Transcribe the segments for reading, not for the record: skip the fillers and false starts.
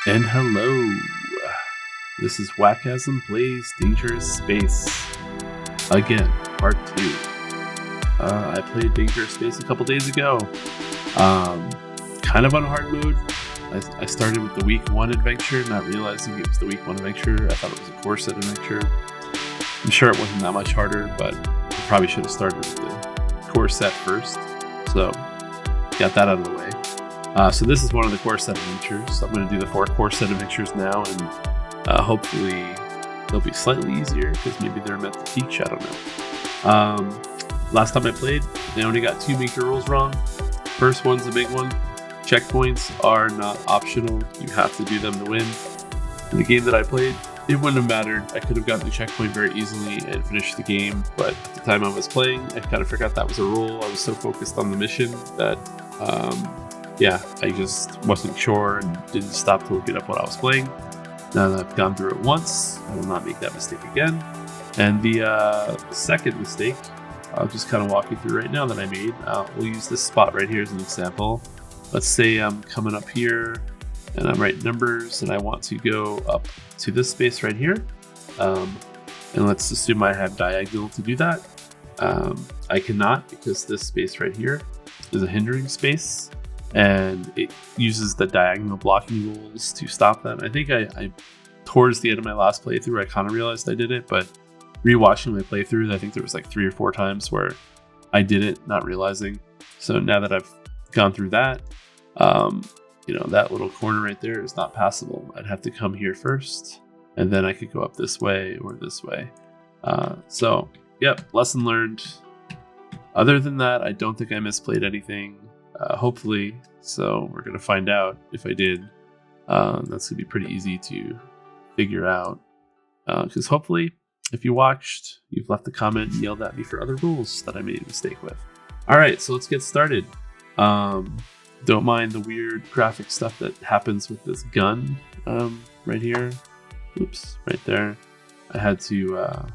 And hello, this is Wakasm Plays Dangerous Space. Again, part 2. I played Dangerous Space a couple days ago. Kind of on hard mode. I started with the week 1 adventure, not realizing it was the week 1 adventure. I thought it was a core set adventure. I'm sure it wasn't that much harder, but I probably should have started with the core set first. So, got that out of the way. So this is one of the core set adventures. I'm going to do the 4 core set adventures now, and hopefully they'll be slightly easier because maybe they're meant to teach. I don't know. Last time I played, I only got 2 major rules wrong. First one's a big one. Checkpoints are not optional. You have to do them to win. In the game that I played, it wouldn't have mattered. I could have gotten the checkpoint very easily and finished the game, but at the time I was playing, I kind of forgot that was a rule. I was so focused on the mission that I just wasn't sure and didn't stop to look it up what I was playing. Now that I've gone through it once, I will not make that mistake again. And the second mistake, I'll just kind of walk you through right now that I made. We'll use this spot right here as an example. Let's say I'm coming up here and I'm writing numbers and I want to go up to this space right here. And let's assume I have diagonal to do that. I cannot because this space right here is a hindering space. And it uses the diagonal blocking rules to stop that. I think I towards the end of my last playthrough, I kind of realized I did it, but rewatching my playthroughs, I think there was like 3 or 4 times where I did it, not realizing. So now that I've gone through that, that little corner right there is not passable. I'd have to come here first, and then I could go up this way or this way. Lesson learned. Other than that, I don't think I misplayed anything. Hopefully, so we're going to find out if I did. That's going to be pretty easy to figure out. Because hopefully, if you watched, you've left a comment and yelled at me for other rules that I made a mistake with. Alright, so let's get started. Don't mind the weird graphic stuff that happens with this gun right here. Oops, right there. I had to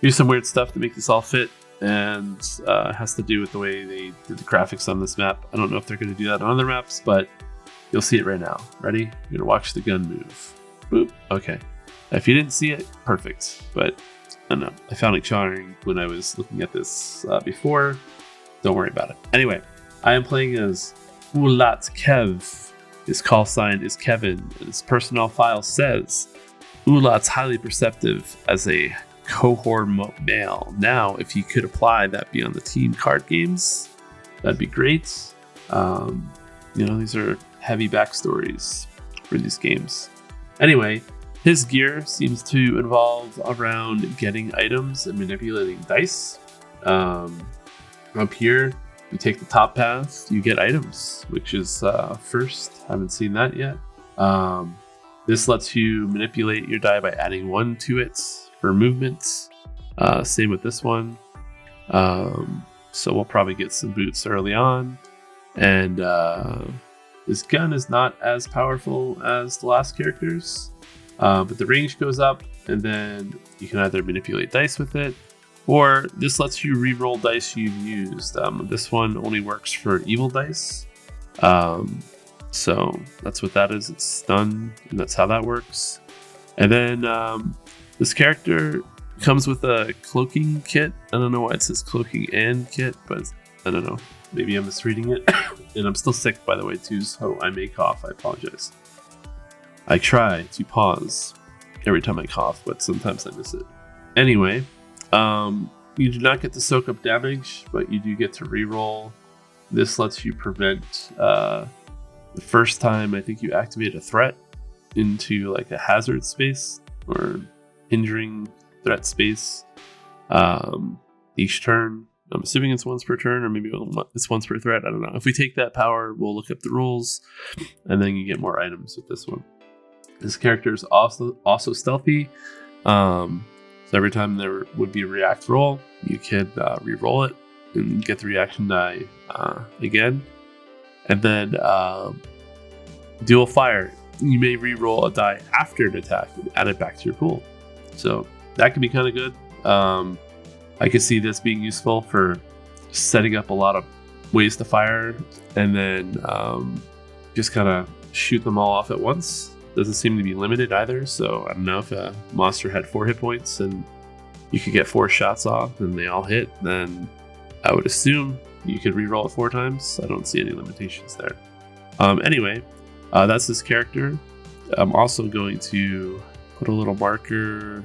do some weird stuff to make this all fit. And it has to do with the way they did the graphics on this map. I don't know if they're going to do that on other maps, but you'll see it right now. Ready? You're going to watch the gun move. Boop. Okay. If you didn't see it, perfect. But I don't know. I found it jarring when I was looking at this before. Don't worry about it. Anyway, I am playing as Oolat Kev. His call sign is Kevin, and his personnel file says, Oolat's highly perceptive as a cohort male. Now, if you could apply that beyond the team card games, that'd be great. These are heavy backstories for these games. Anyway, his gear seems to involve around getting items and manipulating dice. Up here, you take the top path, you get items, which is first. Haven't seen that yet. This lets you manipulate your die by adding 1 to it for movement. Same with this one. So we'll probably get some boots early on. And this gun is not as powerful as the last characters, but the range goes up, and then you can either manipulate dice with it, or this lets you re-roll dice you've used. This one only works for evil dice. So that's what that is. It's stun, and that's how that works. And then this character comes with a cloaking kit. I don't know why it says cloaking and kit, but I don't know. Maybe I'm misreading it. And I'm still sick, by the way, too, so I may cough. I apologize. I try to pause every time I cough, but sometimes I miss it. Anyway, you do not get to soak up damage, but you do get to reroll. This lets you prevent the first time I think you activate a threat into like a hazard space or hindering threat space each turn. I'm assuming it's once per turn, or maybe it's once per threat. I don't know. If we take that power, we'll look up the rules, and then you get more items with this one. This character is also stealthy. So every time there would be a react roll, you could re-roll it and get the reaction die again. And then dual fire. You may re-roll a die after an attack and add it back to your pool. So that can be kind of good. I could see this being useful for setting up a lot of ways to fire and then just kind of shoot them all off at once. doesn't seem to be limited either. So I don't know if a monster had 4 hit points and you could get 4 shots off and they all hit, then I would assume you could reroll it 4 times. I don't see any limitations there. Anyway, that's this character. I'm also going to put a little marker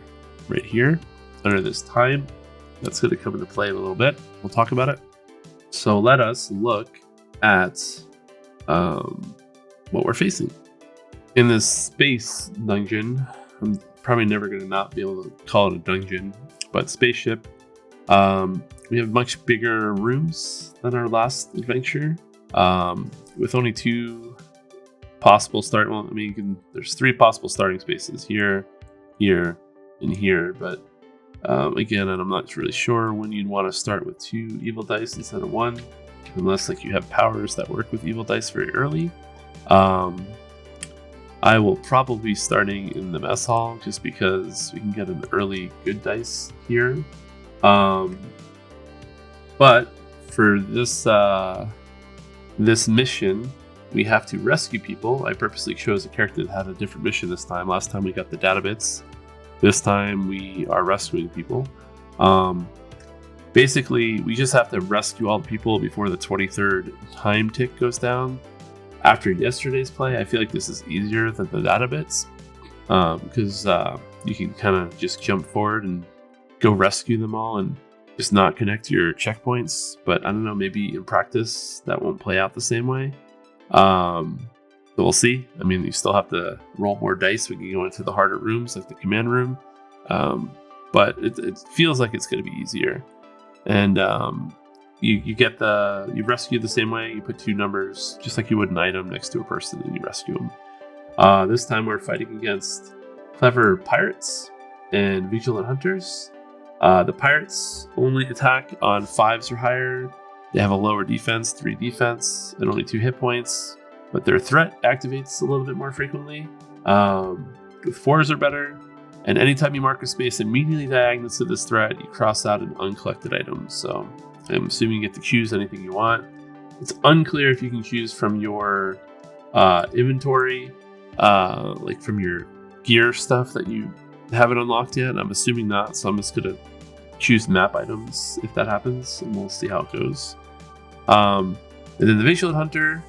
right here under this time. That's going to come into play in a little bit. We'll talk about it. So let us look at what we're facing. In this space dungeon, I'm probably never going to not be able to call it a dungeon, but spaceship. We have much bigger rooms than our last adventure, with only 2 possible start. Well, I mean, there's 3 possible starting spaces here, here, and here. But again, and I'm not really sure when you'd want to start with 2 evil dice instead of 1, unless like you have powers that work with evil dice very early. I will probably be starting in the mess hall just because we can get an early good dice here. But for this this mission, we have to rescue people. I purposely chose a character that had a different mission this time. Last time we got the data bits. This time we are rescuing people. Basically, we just have to rescue all the people before the 23rd time tick goes down. After yesterday's play, I feel like this is easier than the data bits because you can kind of just jump forward and go rescue them all and just not connect your checkpoints. But I don't know, maybe in practice that won't play out the same way. So we'll see. I mean, you still have to roll more dice. We can go into the harder rooms like the command room, but it feels like it's going to be easier. And you rescue the same way. You put 2 numbers, just like you would an item, next to a person, and you rescue them. This time we're fighting against clever pirates and vigilant hunters. The pirates only attack on 5s or higher. They have a lower defense, 3 defense, and only 2 hit points. But their threat activates a little bit more frequently. With 4s or better. And anytime you mark a space immediately diagonal to this threat, you cross out an uncollected item. So I'm assuming you get to choose anything you want. It's unclear if you can choose from your inventory, like from your gear stuff that you haven't unlocked yet. I'm assuming not, so I'm just going to choose map items if that happens, and we'll see how it goes. And then the Vigilant Hunter,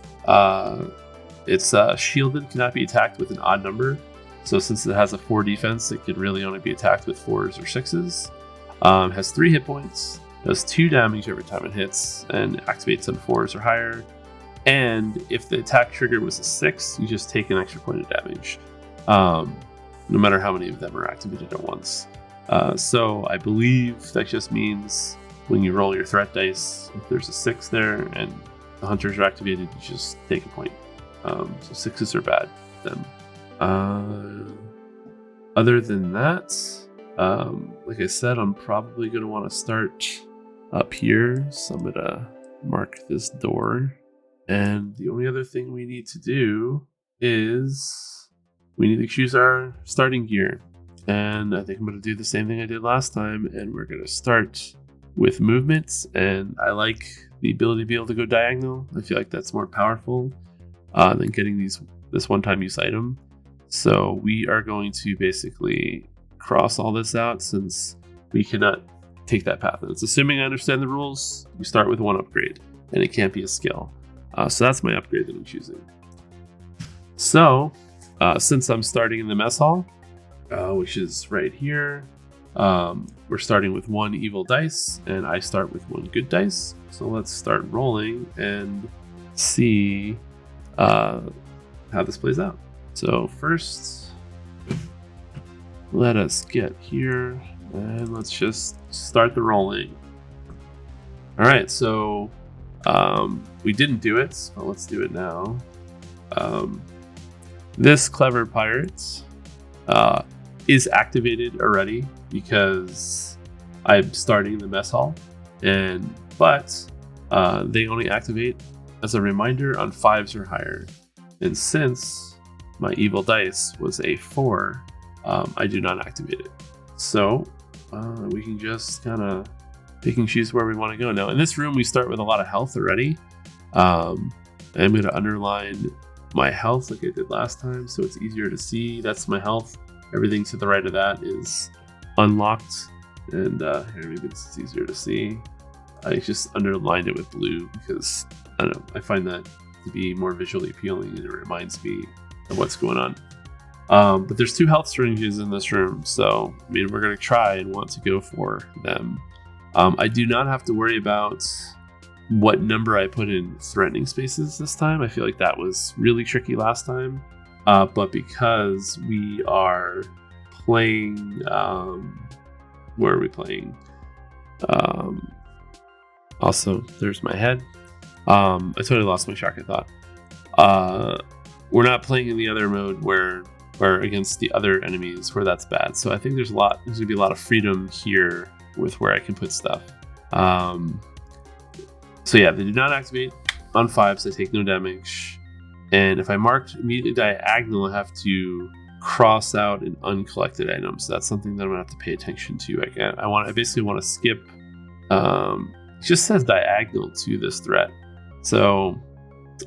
it's shielded, cannot be attacked with an odd number. So since it has a 4 defense, it could really only be attacked with 4s or 6s. Has 3 hit points, does 2 damage every time it hits, and activates on 4s or higher. And if the attack trigger was a 6, you just take an extra point of damage, no matter how many of them are activated at once. So I believe that just means when you roll your threat dice, if there's a 6 there and the hunters are activated, you just take a point. So 6s are bad then. Other than that, like I said, I'm probably going to want to start up here. So I'm going to mark this door. And the only other thing we need to do is we need to choose our starting gear. And I think I'm going to do the same thing I did last time. And we're going to start with movements. And I like the ability to be able to go diagonal. I feel like that's more powerful than getting this one-time use item. So we are going to basically cross all this out since we cannot take that path. And it's assuming I understand the rules. You start with 1 upgrade, and it can't be a skill. So that's my upgrade that I'm choosing. So since I'm starting in the mess hall, which is right here, we're starting with 1 evil dice, and I start with 1 good dice. So let's start rolling and see how this plays out. So first, let us get here and let's just start the rolling. All right, so we didn't do it, but let's do it now. This clever pirate is activated already because I'm starting the mess hall, but they only activate as a reminder on 5s or higher. And since my evil dice was a 4, I do not activate it. So we can just kind of pick and choose where we want to go. Now in this room, we start with a lot of health already. I'm going to underline my health like I did last time, so it's easier to see. That's my health. Everything to the right of that is unlocked, and here, maybe this is easier to see. I just underlined it with blue because, I don't know, I find that to be more visually appealing, and it reminds me of what's going on. But there's 2 health syringes in this room, so I mean, we're going to try and want to go for them. I do not have to worry about what number I put in threatening spaces this time. I feel like that was really tricky last time. But because we are playing, where are we playing? Also, there's my head. I totally lost my track of thought. We're not playing in the other mode where against the other enemies where that's bad. So I think there's gonna be a lot of freedom here with where I can put stuff. So yeah, they do not activate on 5s. I take no damage. And if I marked immediately diagonal, I have to cross out an uncollected item. So that's something that I'm gonna have to pay attention to. I basically want to skip. It just says diagonal to this threat. So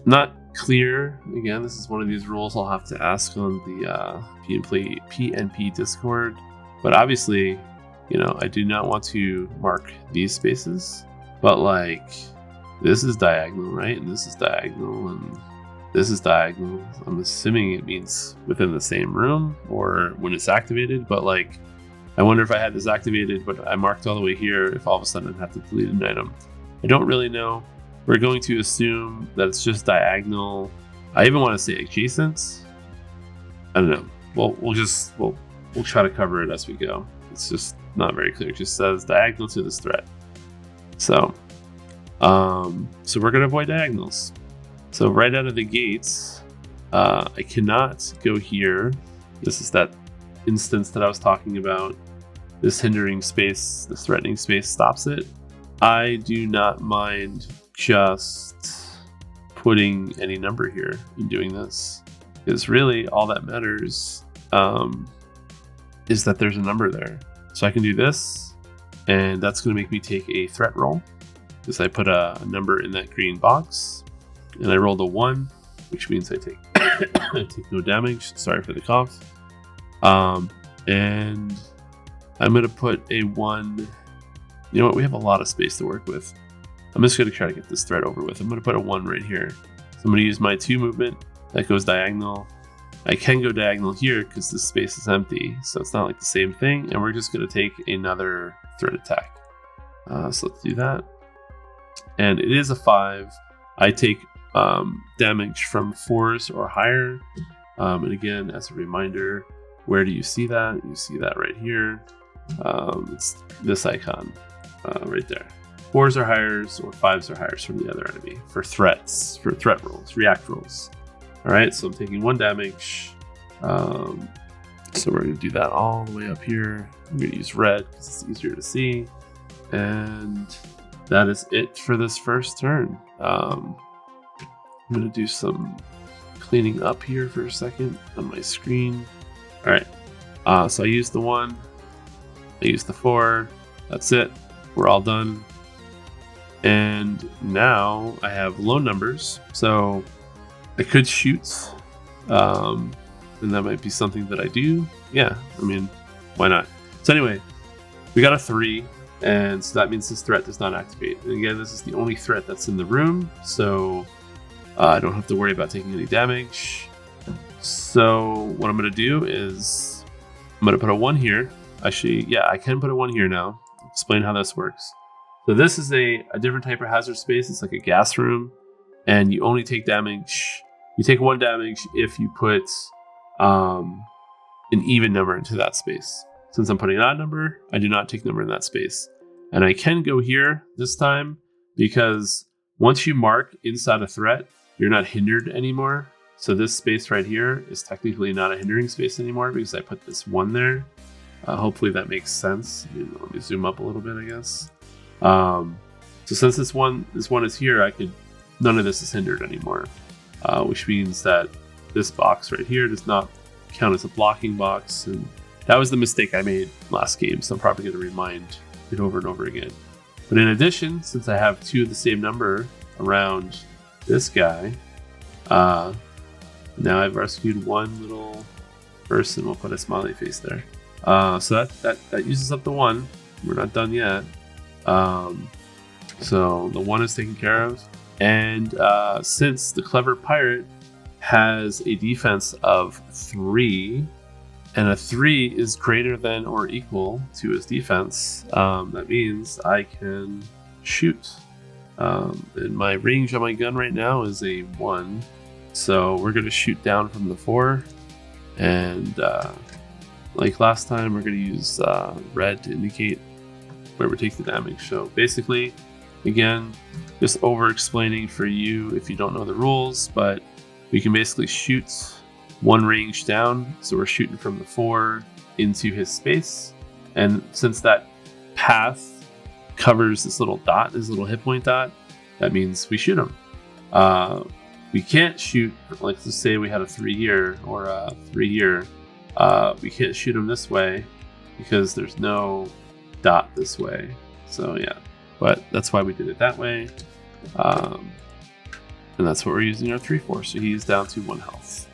not clear. Again, this is one of these rules I'll have to ask on the PnP Discord. But obviously, I do not want to mark these spaces. But like, this is diagonal, right? And this is diagonal, and this is diagonal. I'm assuming it means within the same room or when it's activated. But like, I wonder if I had this activated, but I marked all the way here, if all of a sudden I'd have to delete an item. I don't really know. We're going to assume that it's just diagonal. I even want to say adjacent. I don't know. Well, we'll try to cover it as we go. It's just not very clear. It just says diagonal to this threat. So we're gonna avoid diagonals. So right out of the gates, I cannot go here. This is that instance that I was talking about. This hindering space, this threatening space stops it. I do not mind just putting any number here and doing this, because really all that matters is that there's a number there. So I can do this, and that's going to make me take a threat roll, because I put a number in that green box, and I rolled a 1, which means I take I take no damage. Sorry for the cough. And I'm going to put a 1. You know what? We have a lot of space to work with. I'm just going to try to get this threat over with. I'm going to put a 1 right here. So I'm going to use my 2 movement. That goes diagonal. I can go diagonal here because this space is empty, so it's not like the same thing. And we're just going to take another threat attack. So let's do that. And it is a 5. I take damage from 4s or higher. And again, as a reminder, where do you see that? You see that right here. It's this icon right there. 4s or higher, or 5s or higher from the other enemy for threats, for threat rolls, react rolls. All right, so I'm taking 1 damage. So we're going to do that all the way up here. I'm going to use red because it's easier to see. And that is it for this first turn. I'm going to do some cleaning up here for a second on my screen. All right, so I used the 1. I used the 4. That's it. We're all done. And now I have low numbers, so I could shoot, and that might be something that I do. Yeah, I mean, why not? So anyway, we got a 3, and so that means this threat does not activate. And again, this is the only threat that's in the room, so I don't have to worry about taking any damage. So what I'm going to do is I'm going to put a 1 here. Actually, yeah, I can put a 1 here now. I'll explain how this works. So this is a different type of hazard space. It's like a gas room, and you only take damage. You take 1 damage if you put an even number into that space. Since I'm putting an odd number, I do not take number in that space. And I can go here this time because once you mark inside a threat, you're not hindered anymore. So this space right here is technically not a hindering space anymore because I put this 1 there. Hopefully that makes sense. Let me zoom up a little bit, I guess. So since this one is here, none of this is hindered anymore, which means that this box right here does not count as a blocking box, and that was the mistake I made last game, so I'm probably going to remind it over and over again. But in addition, since I have 2 of the same number around this guy, Now I've rescued one little person. We'll put a smiley face there. So that uses up the 1. We're not done yet. So the 1 is taken care of. And since the clever pirate has a defense of 3, and a 3 is greater than or equal to his defense, that means I can shoot. And my range on my gun right now is a 1. So we're going to shoot down from the 4. And like last time, we're going to use red to indicate where we take the damage. So basically, again, just over explaining for you if you don't know the rules, but we can basically shoot 1 range down. So we're shooting from the 4 into his space. And since that path covers this little dot, this little hit point dot, that means we shoot him. We can't shoot, like let's say we had a 3 here or a 3 here. We can't shoot him this way because there's no dot this way. So yeah, but that's why we did it that way. And that's what we're using our 3 for. So he's down to 1 health.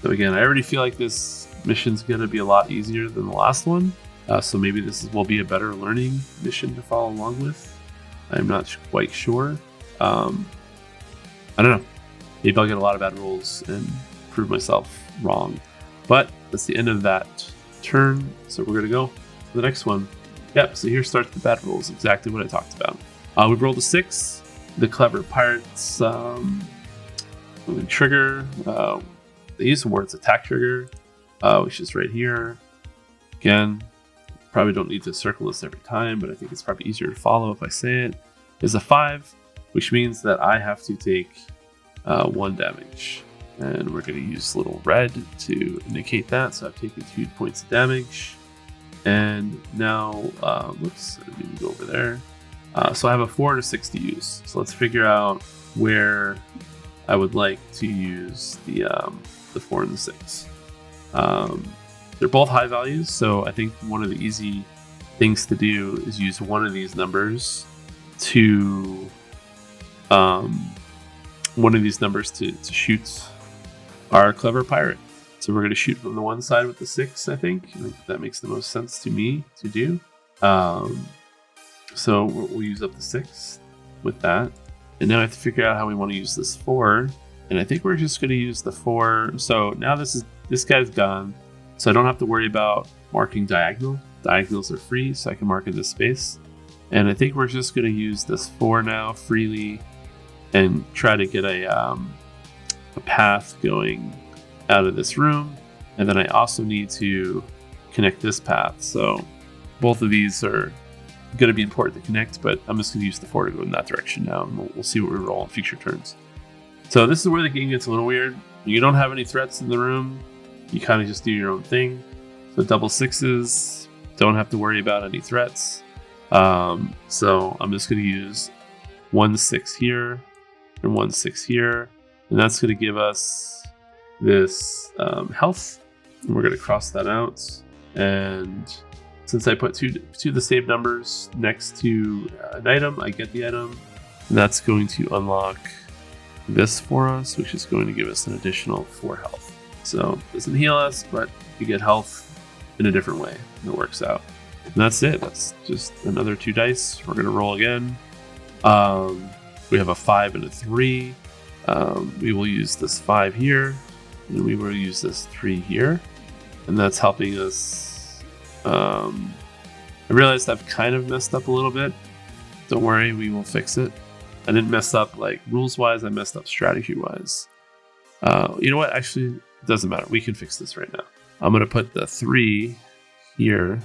So again, I already feel like this mission's going to be a lot easier than the last one. So maybe will be a better learning mission to follow along with. I'm not quite sure. I don't know. Maybe I'll get a lot of bad rolls and prove myself wrong. But that's the end of that turn. So we're going to go to the next one. Yep, so here starts the bad rolls. Exactly what I talked about. We've rolled a 6. The clever pirates trigger. They use the words attack trigger, which is right here. Again, probably don't need to circle this every time, but I think it's probably easier to follow if I say it. Is a 5, which means that I have to take 1 damage. And we're going to use little red to indicate that. So I've taken 2 points of damage. And now, whoops, I need to go over there. So I have a 4 and a 6 to use. So let's figure out where I would like to use the 4 and the 6. They're both high values, so I think one of the easy things to do is use one of these numbers to shoot our clever pirate. So we're going to shoot from the one side with the 6, I think. That makes the most sense to me to do. So we'll use up the 6 with that. And now I have to figure out how we want to use this 4. And I think we're just going to use the 4. So now this guy's gone. So I don't have to worry about marking diagonal. Diagonals are free, so I can mark in this space. And I think we're just going to use this 4 now freely and try to get a path going out of this room. And then I also need to connect this path. So both of these are going to be important to connect, but I'm just going to use the 4 to go in that direction now. And we'll see what we roll on future turns. So this is where the game gets a little weird. You don't have any threats in the room. You kind of just do your own thing. So double 6s, don't have to worry about any threats. So I'm just going to use 1 6 here and 1 6 here. And that's going to give us this health. And we're going to cross that out. And since I put two of the same numbers next to an item, I get the item. And that's going to unlock this for us, which is going to give us an additional 4 health. So it doesn't heal us, but you get health in a different way. And it works out. And that's it. That's just another 2 dice. We're going to roll again. We have a 5 and a 3. We will use this 5 here. And we will use this 3 here. And that's helping us. I realized I've kind of messed up a little bit. Don't worry, we will fix it. I didn't mess up like rules-wise. I messed up strategy-wise. You know what? Actually, it doesn't matter. We can fix this right now. I'm going to put the 3 here.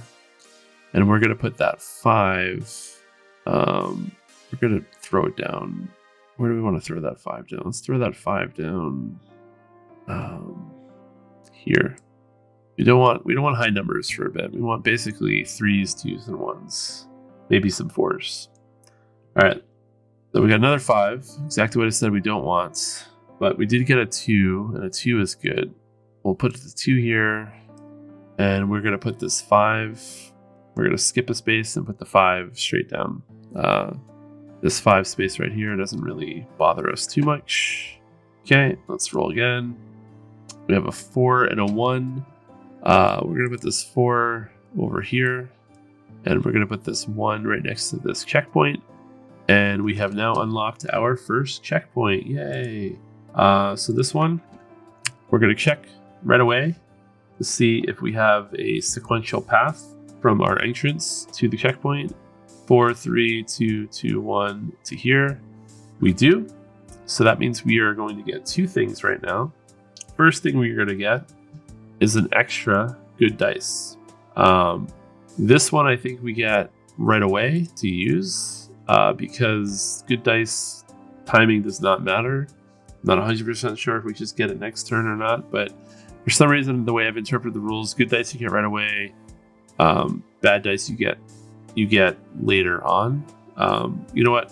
And we're going to put that 5. We're going to throw it down. Where do we want to throw that 5 down? Let's throw that 5 down here. We don't want high numbers for a bit. We want basically 3s, 2s, and 1s. Maybe some 4s. All right. So we got another 5. Exactly what I said we don't want. But we did get a 2, and a 2 is good. We'll put the 2 here. And we're going to put this 5. We're going to skip a space and put the 5 straight down. This 5 space right here doesn't really bother us too much. Okay, let's roll again. We have a 4 and a 1. We're going to put this 4 over here. And we're going to put this 1 right next to this checkpoint. And we have now unlocked our first checkpoint. Yay! So this one, we're going to check right away to see if we have a sequential path from our entrance to the checkpoint. 4, 3, 2, 2, 1 to here. We do. So that means we are going to get 2 things right now. First thing we're going to get is an extra good dice. This one I think we get right away to use because good dice timing does not matter. I'm not 100% sure if we just get it next turn or not, but for some reason, the way I've interpreted the rules, good dice you get right away, bad dice you get later on. You know what?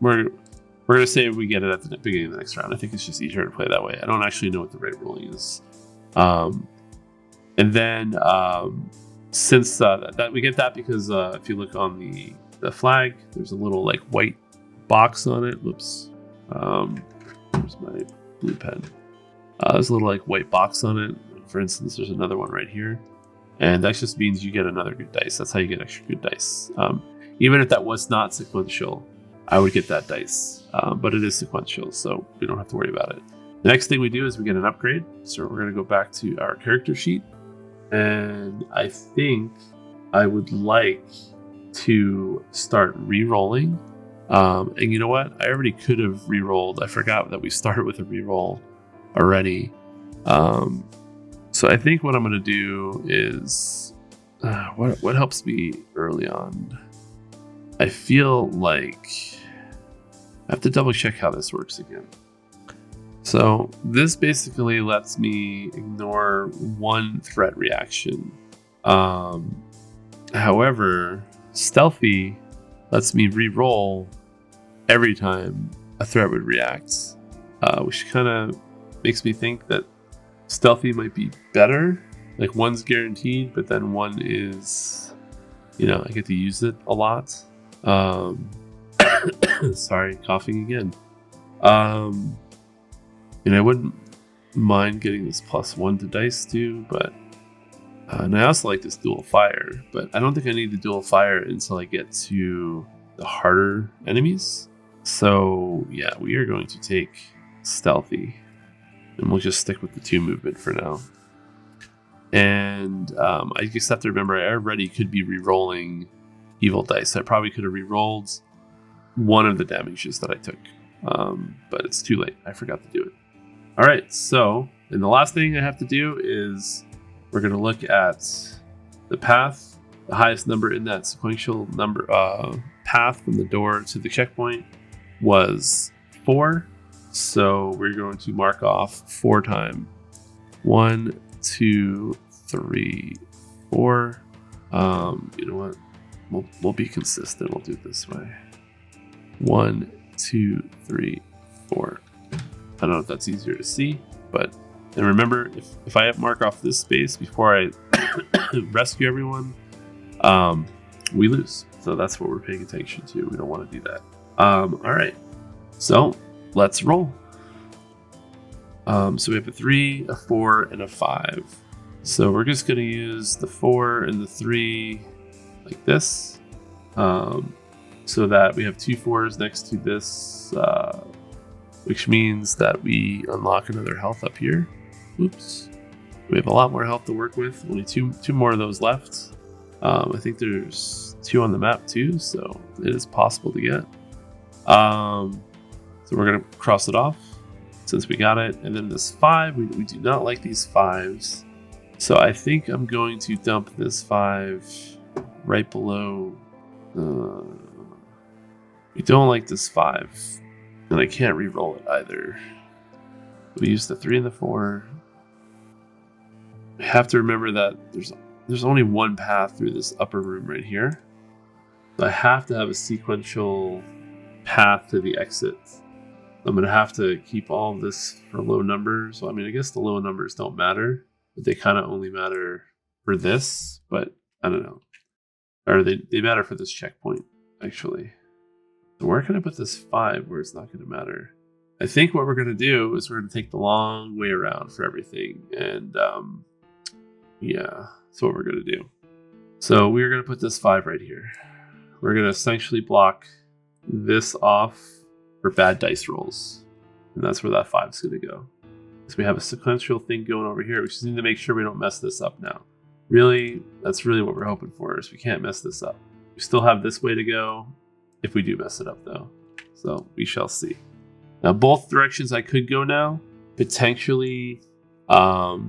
We're going to say we get it at the beginning of the next round. I think it's just easier to play that way. I don't actually know what the right ruling is. And then since that we get that because if you look on the flag, there's a little like white box on it. Whoops. Where's my blue pen? There's a little like white box on it. For instance, there's another one right here. And that just means you get another good dice. That's how you get extra good dice. Even if that was not sequential, I would get that dice. But it is sequential, so we don't have to worry about it. The next thing we do is we get an upgrade. So we're going to go back to our character sheet. And I think I would like to start re-rolling. And you know what? I already could have re-rolled. I forgot that we started with a re-roll already. So I think what I'm going to do is what helps me early on. I feel like I have to double check how this works again. So this basically lets me ignore one threat reaction. However, stealthy lets me re-roll every time a threat would react, which kind of makes me think that stealthy might be better. Like one's guaranteed, but then one is, I get to use it a lot. Sorry, coughing again. I wouldn't mind getting this +1 to dice too, but and I also like this dual fire, but I don't think I need the dual fire until I get to the harder enemies. So yeah, we are going to take stealthy, and we'll just stick with the 2 movement for now. And I just have to remember I already could be re-rolling evil dice. I probably could have re-rolled one of the damages that I took, but it's too late. I forgot to do it. All right, so and the last thing I have to do is we're going to look at the path. The highest number in that sequential number path from the door to the checkpoint was 4. So we're going to mark off 4 times. 1, 2, 3, 4. You know what? We'll be consistent. We'll do it this way. 1, 2, 3, 4. I don't know if that's easier to see, but and remember, if I mark off this space before I rescue everyone, we lose. So that's what we're paying attention to. We don't want to do that. All right, so let's roll. So we have a 3, a 4, and a 5. So we're just going to use the 4 and the 3 like this, so that we have 2 4s next to this, which means that we unlock another health up here. Oops. We have a lot more health to work with. Only two more of those left. I think there's 2 on the map too, so it is possible to get. So we're going to cross it off since we got it. And then this 5, we do not like these 5s. So I think I'm going to dump this 5 right below. We don't like this 5. And I can't re-roll it either. We use the 3 and the 4. We have to remember that there's only one path through this upper room right here. So I have to have a sequential path to the exit. I'm going to have to keep all of this for low numbers. So, I guess the low numbers don't matter, but they kind of only matter for this. But I don't know. Or they matter for this checkpoint, actually. So where can I put this 5 where it's not going to matter? I think what we're going to do is we're going to take the long way around for everything. And yeah, that's what we're going to do. So we're going to put this 5 right here. We're going to essentially block this off for bad dice rolls. And that's where that 5 is going to go. So we have a sequential thing going over here. We just need to make sure we don't mess this up now. Really, that's really what we're hoping for, is we can't mess this up. We still have this way to go if we do mess it up, though. So we shall see. Now, both directions I could go now, potentially, both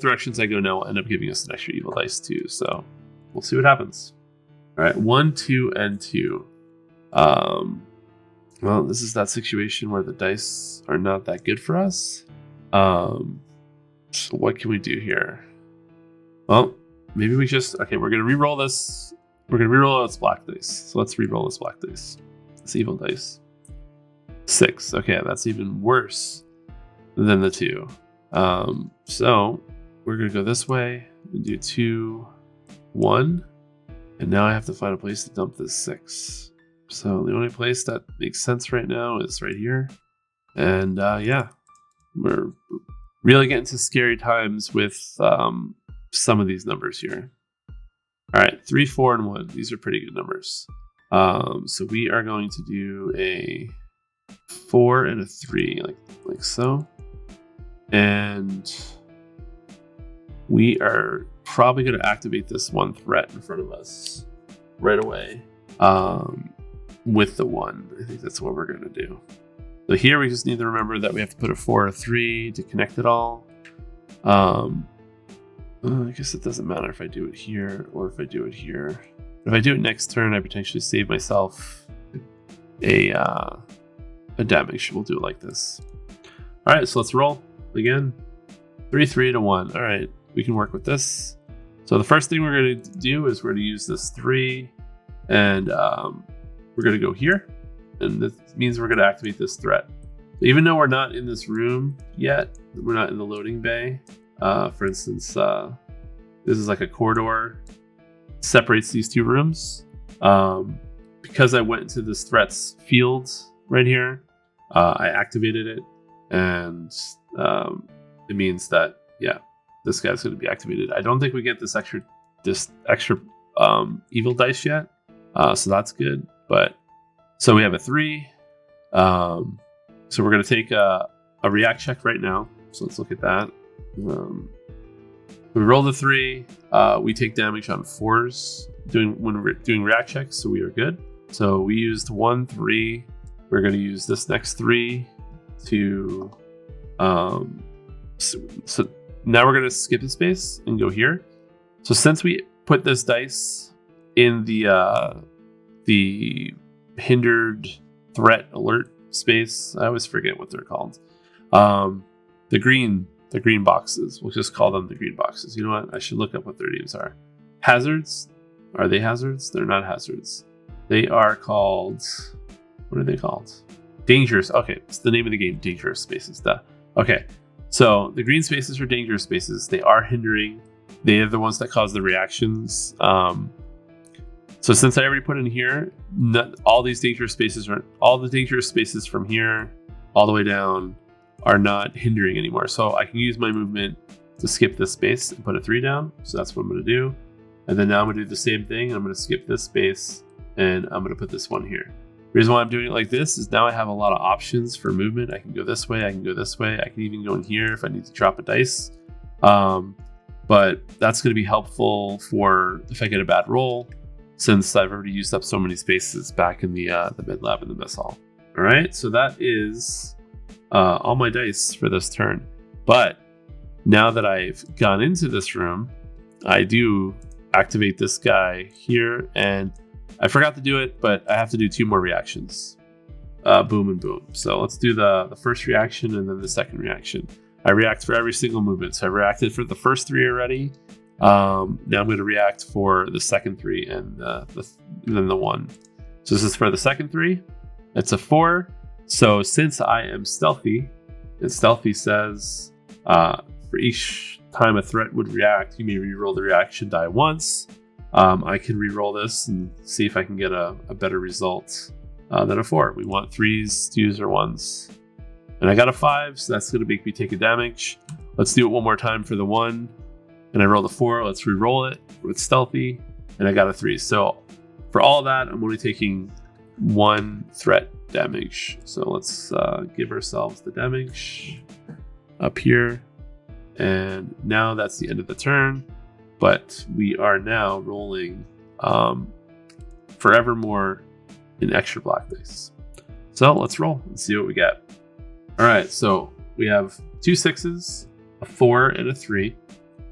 directions I go now will end up giving us an extra evil dice too. So we'll see what happens. All right, 1, 2, and 2. Well, this is that situation where the dice are not that good for us. So what can we do here? Well, maybe we just... Okay, we're going to re-roll this. We're going to re-roll this black dice. So let's re-roll this black dice. This evil dice. 6. Okay, that's even worse than the 2. So we're going to go this way and do 2, 1. And now I have to find a place to dump this 6. So the only place that makes sense right now is right here. And yeah, we're really getting to scary times with some of these numbers here. All right, 3, 4, and 1. These are pretty good numbers. So we are going to do a 4 and a 3, like so. And we are probably going to activate this one threat in front of us right away. With the 1. I think that's what we're going to do. So here we just need to remember that we have to put a 4 or a 3 to connect it all. I guess it doesn't matter if I do it here or if I do it here. If I do it next turn, I potentially save myself a damage. We'll do it like this. All right, so let's roll again. 3, 3 to 1. All right, we can work with this. So the first thing we're going to do is we're going to use this 3, and we're going to go here, and this means we're going to activate this threat. Even though we're not in this room yet, we're not in the loading bay. For instance, this is like a corridor, separates these 2 rooms. Because I went into this threats field right here, I activated it, and it means that, yeah, this guy's going to be activated. I don't think we get this extra evil dice yet, so that's good. But so we have a 3. So we're going to take a react check right now. So let's look at that. We roll the 3. We take damage on 4s when we're doing react checks, so we are good. So we used 1, 3. We're going to use this next 3 to. So now we're going to skip the space and go here. So since we put this dice in the hindered threat alert space, I always forget what they're called. The green boxes. We'll just call them the green boxes. You know what? I should look up what their names are. Hazards? Are they hazards? They're not hazards. They are called... What are they called? Dangerous. Okay, it's the name of the game. Dangerous spaces. Duh. Okay, so the green spaces are dangerous spaces. They are hindering. They are the ones that cause the reactions. So since I already put in here, all the dangerous spaces from here all the way down are not hindering anymore. So I can use my movement to skip this space and put a 3 down. So that's what I'm going to do. And then now I'm going to do the same thing. I'm going to skip this space and I'm going to put this one here. The reason why I'm doing it like this is now I have a lot of options for movement. I can go this way. I can go this way. I can even go in here if I need to drop a dice. But that's going to be helpful for if I get a bad roll, since I've already used up so many spaces back in the mid lab and the mess hall. All right, so that is all my dice for this turn. But now that I've gone into this room, I do activate this guy here, and I forgot to do it, but I have to do 2 more reactions. Boom and boom. So let's do the first reaction and then the second reaction. I react for every single movement. So I reacted for the first 3 already. Now I'm going to react for the second 3 and then the 1. So this is for the second 3. It's a 4. So since I am stealthy, and stealthy says for each time a threat would react, you may reroll the reaction die once. I can reroll this and see if I can get a better result than a 4. We want 3s, 2s, or 1s. And I got a 5, so that's going to make me take a damage. Let's do it one more time for the 1. And I rolled a 4. Let's re-roll it with stealthy. And I got a 3. So for all that, I'm only taking 1 threat damage. So let's give ourselves the damage up here. And now that's the end of the turn. But we are now rolling forevermore in extra black dice. So let's roll and see what we get. All right, so we have 2 6s, a 4, and a 3.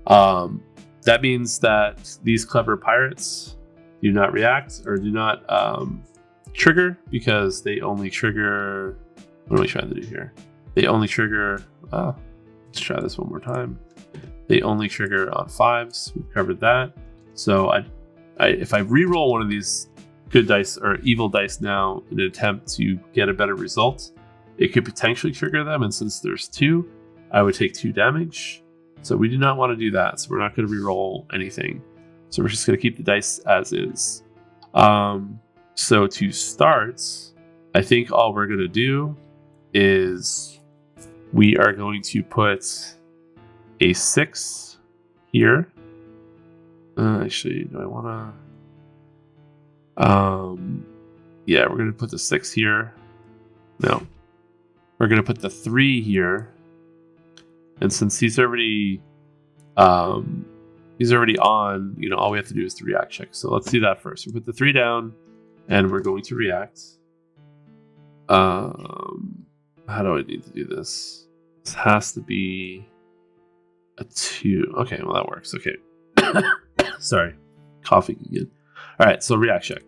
That means that these clever pirates do not react or do not trigger, because they only trigger. What am I trying to do here? They only trigger. Let's try this one more time. They only trigger on 5s. We've covered that. So if I re-roll one of these good dice or evil dice now in an attempt to get a better result, it could potentially trigger them. And since there's 2, I would take 2 damage. So we do not want to do that. So we're not going to re-roll anything. So we're just going to keep the dice as is. So to start, I think all we're going to do is we are going to put a 6 here. Actually, do I want to? Yeah, we're going to put the 6 here. No. We're going to put the 3 here. And since he's already on, all we have to do is the react check. So let's do that first. We put the 3 down and we're going to react. How do I need to do this? This has to be a 2. Okay, well that works. Okay. Sorry. Coughing again. All right, so react check.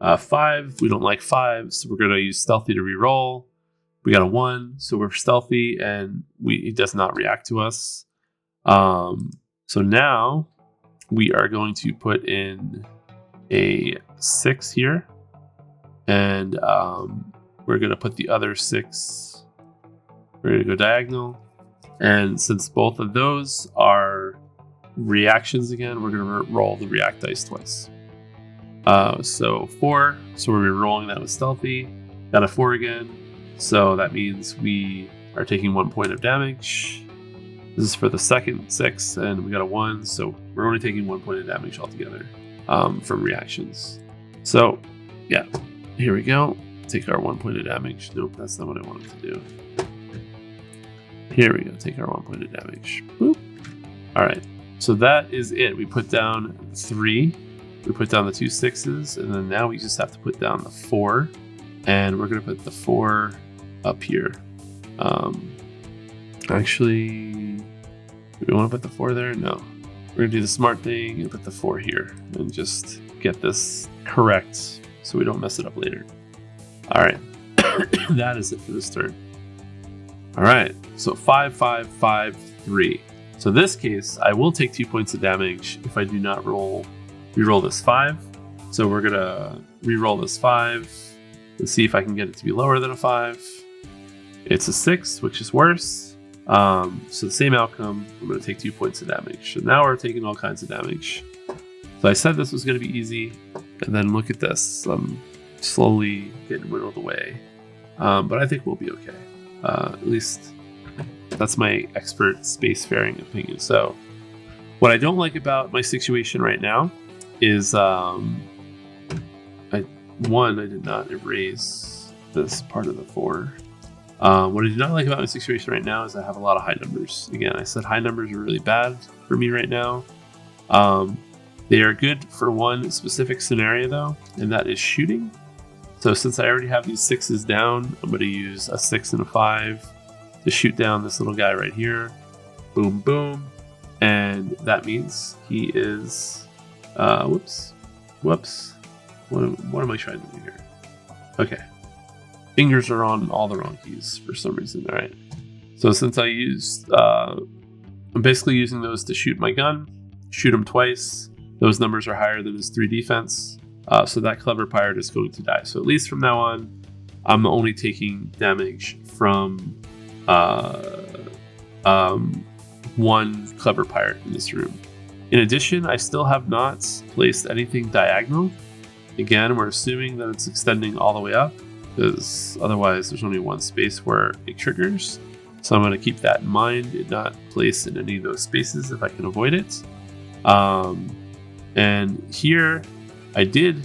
5, we don't like 5, so we're going to use stealthy to re-roll. We got a 1, so we're stealthy, and it does not react to us. So now we are going to put in a 6 here, and we're going to put the other 6. We're going to go diagonal, and since both of those are reactions again, we're going to roll the react dice twice. So 4, so we're rolling that with stealthy. Got a 4 again. So that means we are taking 1 point of damage. This is for the second 6, and we got a 1, so we're only taking 1 point of damage altogether from reactions. So, yeah, here we go. Take our 1 point of damage. Nope, that's not what I wanted to do. Here we go. Take our 1 point of damage. Boop. All right, so that is it. We put down 3. We put down the 2 6s, and then now we just have to put down the 4. And we're going to put the 4 up here. Actually, do we want to put the 4 there? No. We're going to do the smart thing and put the 4 here and just get this correct so we don't mess it up later. All right. That is it for this turn. All right. So 5, 5, 5, 3. So in this case, I will take 2 points of damage if I do not re-roll this 5. So we're going to re-roll this 5. Let's see if I can get it to be lower than a 5. It's a 6, which is worse. So the same outcome. I'm going to take 2 points of damage. So now we're taking all kinds of damage. So I said this was going to be easy, and then look at this. I'm slowly getting whittled away. But I think we'll be okay. At least that's my expert spacefaring opinion. So what I don't like about my situation right now is I did not erase this part of the 4. What I do not like about my situation right now is I have a lot of high numbers. Again, I said high numbers are really bad for me right now. They are good for one specific scenario though, and that is shooting. So since I already have these 6s down, I'm going to use a 6 and a 5 to shoot down this little guy right here. Boom, boom. And that means he is, whoops. What am I trying to do here? Okay. Fingers are on all the wrong keys for some reason. All right. So since I used, I'm basically using those to shoot my gun, shoot him twice. Those numbers are higher than his 3 defense. So that clever pirate is going to die. So at least from now on, I'm only taking damage from one clever pirate in this room. In addition, I still have not placed anything diagonal. Again, we're assuming that it's extending all the way up, because otherwise there's only one space where it triggers. So I'm going to keep that in mind and not place in any of those spaces if I can avoid it. And here I did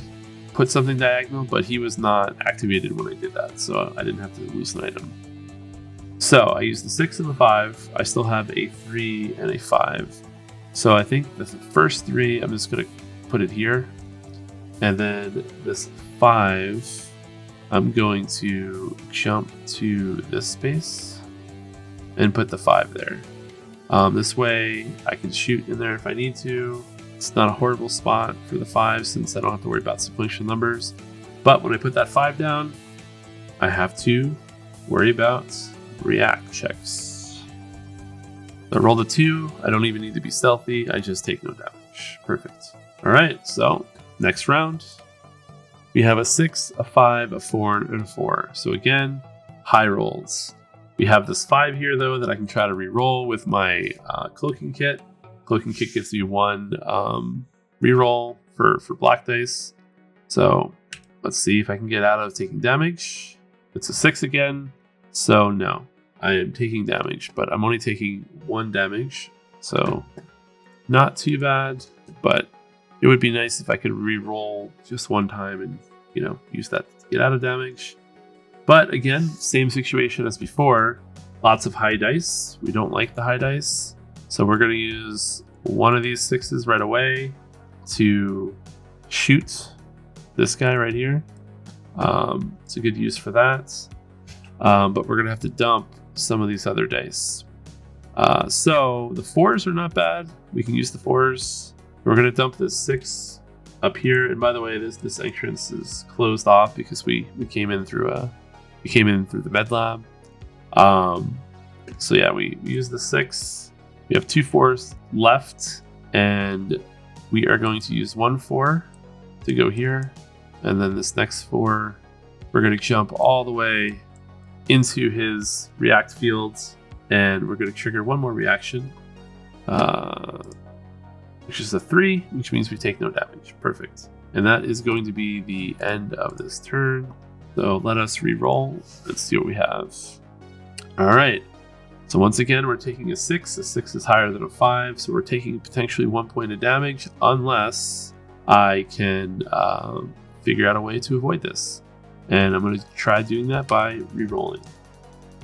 put something diagonal, but he was not activated when I did that, so I didn't have to lose an item. So I used the 6 and the 5. I still have a 3 and a 5. So I think the first 3, I'm just going to put it here. And then this 5, I'm going to jump to this space and put the 5 there. This way I can shoot in there if I need to. It's not a horrible spot for the 5 since I don't have to worry about sequential numbers. But when I put that 5 down, I have to worry about react checks. So I rolled a 2. I don't even need to be stealthy. I just take no damage. Perfect. All right, so next round. We have a 6, a 5, a 4, and a 4. So again, high rolls. We have this 5 here though that I can try to re-roll with my cloaking kit. Cloaking kit gives you 1 re-roll for black dice. So let's see if I can get out of taking damage. It's a 6 again. So no, I am taking damage, but I'm only taking 1 damage. So not too bad, but it would be nice if I could re-roll just 1 time and, you know, use that to get out of damage. But again, same situation as before. Lots of high dice. We don't like the high dice. So we're going to use one of these 6s right away to shoot this guy right here. It's a good use for that. But we're going to have to dump some of these other dice. So the 4s are not bad. We can use the 4s. We're going to dump this 6 up here. And by the way, this entrance is closed off because we came in through the med lab. So yeah, we use the 6. We have 2 4s left, and we are going to use 1 4 to go here. And then this next 4, we're going to jump all the way into his react fields, and we're going to trigger 1 more reaction, which is a 3, which means we take no damage. Perfect. And that is going to be the end of this turn. So let us re-roll. Let's see what we have. All right. So once again, we're taking a 6. A 6 is higher than a 5, so we're taking potentially 1 point of damage unless I can figure out a way to avoid this. And I'm going to try doing that by re-rolling.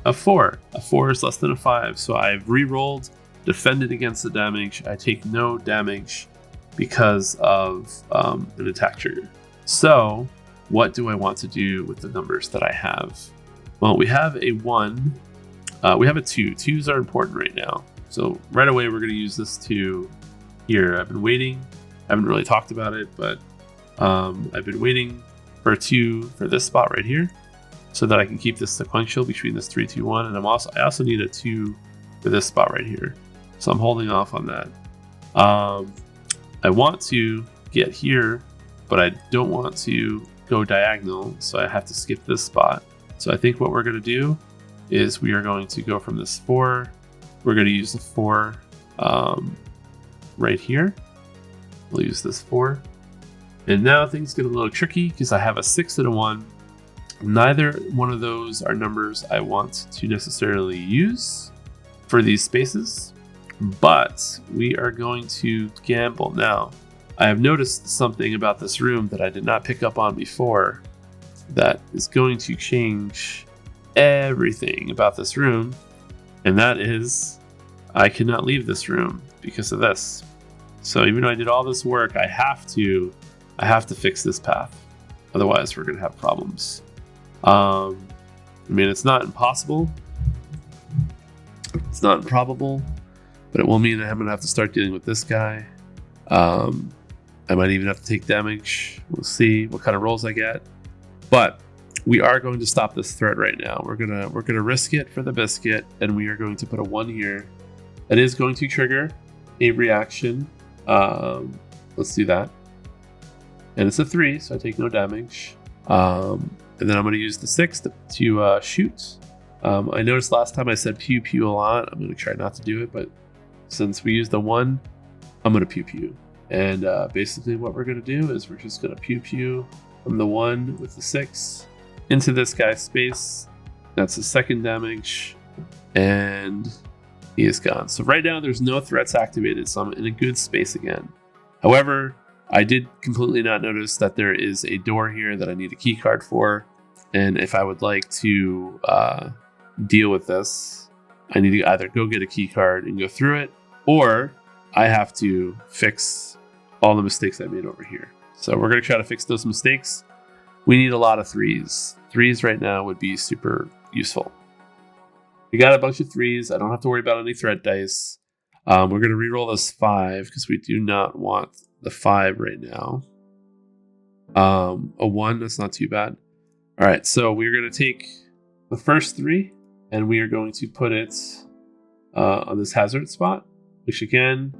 A 4. A 4 is less than a 5, so I've re-rolled, defended against the damage. I take no damage because of an attack trigger. So what do I want to do with the numbers that I have? Well, we have a 1. We have a 2. 2s are important right now. So right away, we're going to use this 2 here. I've been waiting. I haven't really talked about it, but I've been waiting for a 2 for this spot right here so that I can keep this sequential between this 3, 2, 1. And I also need a 2 for this spot right here. So I'm holding off on that. I want to get here, but I don't want to go diagonal, so I have to skip this spot. So I think what we're going to do is we are going to go from this 4. We're going to use the 4 right here. We'll use this 4. And now things get a little tricky because I have a 6 and a 1. Neither one of those are numbers I want to necessarily use for these spaces, but we are going to gamble. Now, I have noticed something about this room that I did not pick up on before that is going to change everything about this room, and that is I cannot leave this room because of this. So even though I did all this work, I have to fix this path. Otherwise, we're going to have problems. I mean, it's not impossible. It's not improbable, but it will mean that I'm going to have to start dealing with this guy. I might even have to take damage. We'll see what kind of rolls I get. But we are going to stop this threat right now. We're gonna risk it for the biscuit, and we are going to put a 1 here. That is going to trigger a reaction. Let's do that. And it's a 3, so I take no damage. And then I'm going to use the 6 to shoot. I noticed last time I said pew pew a lot. I'm going to try not to do it, but since we used the 1, I'm going to pew pew. And basically what we're going to do is we're just going to pew pew from the 1 with the 6 into this guy's space. That's his second damage. And he is gone. So right now there's no threats activated, so I'm in a good space again. However, I did completely not notice that there is a door here that I need a key card for. And if I would like to deal with this, I need to either go get a key card and go through it, or I have to fix all the mistakes I made over here. So we're going to try to fix those mistakes. We need a lot of 3s. 3s right now would be super useful. We got a bunch of 3s. I don't have to worry about any threat dice. We're going to reroll this 5 because we do not want the 5 right now. A 1, that's not too bad. All right, so we're going to take the first 3 and we are going to put it on this hazard spot, which again,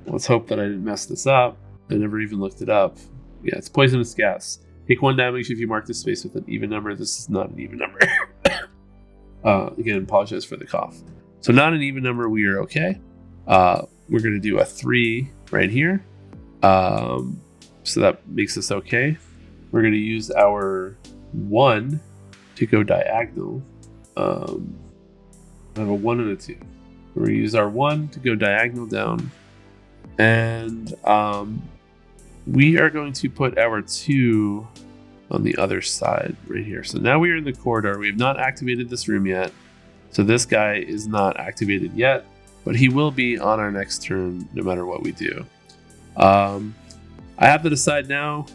let's hope that I didn't mess this up. I never even looked it up. Yeah, it's poisonous gas. Take 1 damage if you mark this space with an even number. This is not an even number. Again, apologize for the cough. So not an even number, we are okay. We're going to do a 3 right here. So that makes us okay. We're going to use our 1 to go diagonal. I have a 1 and a 2. We're going to use our 1 to go diagonal down. And we are going to put our 2 on the other side right here. So now we are in the corridor. We have not activated this room yet. So this guy is not activated yet, but he will be on our next turn no matter what we do. I have to decide now,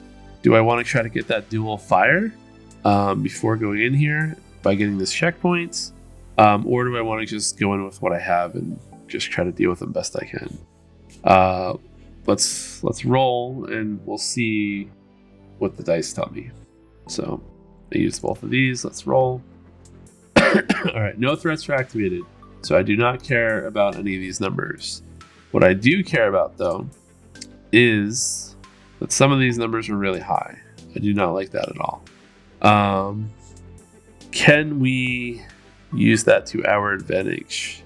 do I want to try to get that dual fire before going in here by getting this checkpoint? Or do I want to just go in with what I have and just try to deal with them best I can? Let's roll and we'll see what the dice tell me. So I used both of these. Let's roll. All right, no threats are activated, so I do not care about any of these numbers. What I do care about, though, is that some of these numbers are really high. I do not like that at all. Can we use that to our advantage?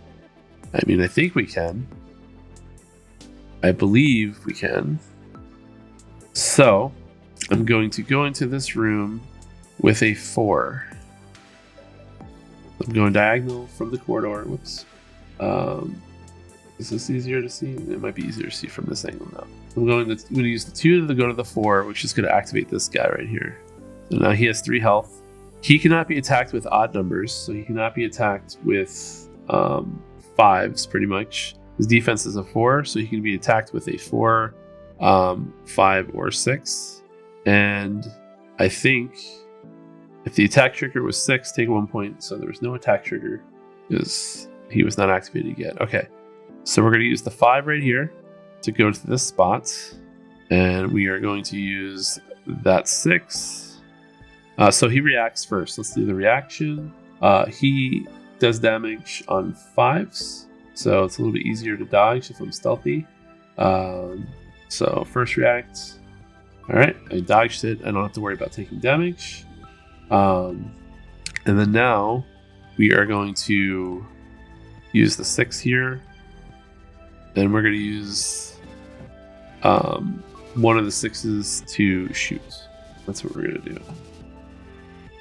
I mean, I think we can. I believe we can. So I'm going to go into this room with a 4. I'm going diagonal from the corridor. Whoops. Is this easier to see? It might be easier to see from this angle now. I'm going to use the 2 to go to the 4, which is going to activate this guy right here. So now he has 3 health. He cannot be attacked with odd numbers, so he cannot be attacked with 5s pretty much. His defense is a 4, so he can be attacked with a 4, 5, or 6. And I think if the attack trigger was 6, take 1 point. So there was no attack trigger because he was not activated yet. Okay, so we're going to use the 5 right here to go to this spot. And we are going to use that 6. So he reacts first. Let's do the reaction. He does damage on 5s. So it's a little bit easier to dodge if I'm stealthy. So first react. All right, I dodged it. I don't have to worry about taking damage. And then now we are going to use the 6 here. And we're going to use one of the 6s to shoot. That's what we're going to do.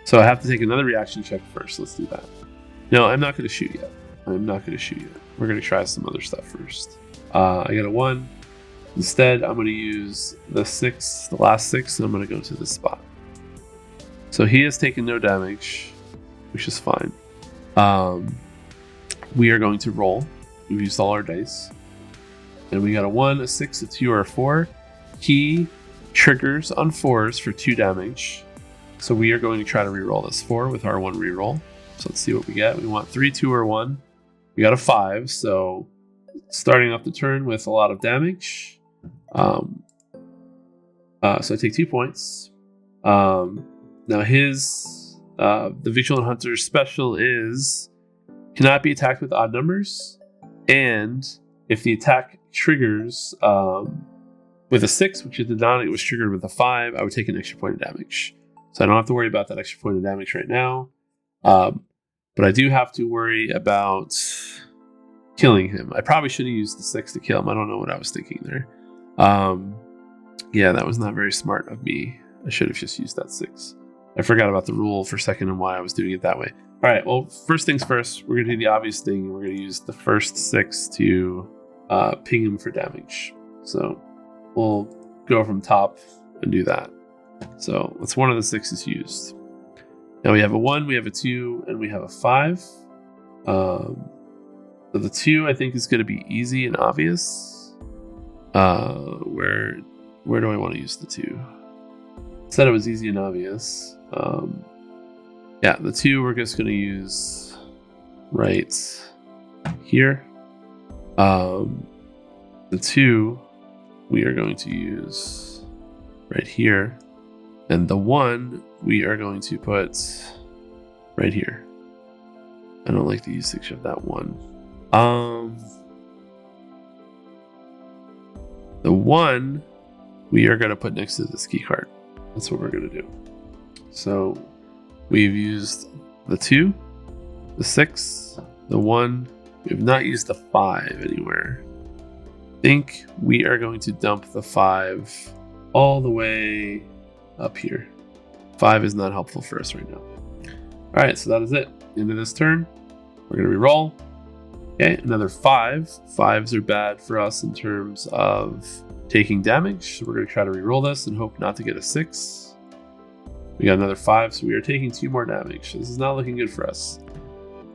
So I have to take another reaction check first. Let's do that. No, I'm not going to shoot yet. I'm not going to shoot yet. We're going to try some other stuff first. I got a 1. Instead, I'm going to use the 6, the last 6, and I'm going to go to this spot. So he has taken no damage, which is fine. We are going to roll. We've used all our dice. And we got a 1, a 6, a 2, or a 4. He triggers on 4s for 2 damage. So we are going to try to reroll this 4 with our 1 reroll. So let's see what we get. We want 3, 2, or 1. We got a 5, so starting off the turn with a lot of damage. So I take 2 points. Now his the Vigilant Hunter's special is cannot be attacked with odd numbers, and if the attack triggers with a 6, which it did not, it was triggered with a 5, I would take an extra point of damage. So I don't have to worry about that extra point of damage right now. But I do have to worry about killing him. I probably should have used the 6 to kill him. I don't know what I was thinking there. Yeah, that was not very smart of me. I should have just used that 6. I forgot about the rule for a second and why I was doing it that way. All right, well, first things first, we're going to do the obvious thing. We're going to use the first 6 to ping him for damage. So we'll go from top and do that. So that's one of the 6s used. Now we have a 1, we have a 2, and we have a 5. So the 2 I think is going to be easy and obvious. Where do I want to use the 2? Said it was easy and obvious. Yeah, the 2 we're just going to use right here. The 2 we are going to use right here. And the 1 we are going to put right here. I don't like the usage of that 1. The 1 we are going to put next to this key card. That's what we're going to do. So we've used the 2, the 6, the 1. We have not used the 5 anywhere. I think we are going to dump the 5 all the way up here. 5 is not helpful for us right now. All right, so that is it. End of this turn. We're going to reroll. Okay, another 5. 5s are bad for us in terms of taking damage. So we're going to try to reroll this and hope not to get a 6. We got another 5, so we are taking 2 more damage. This is not looking good for us.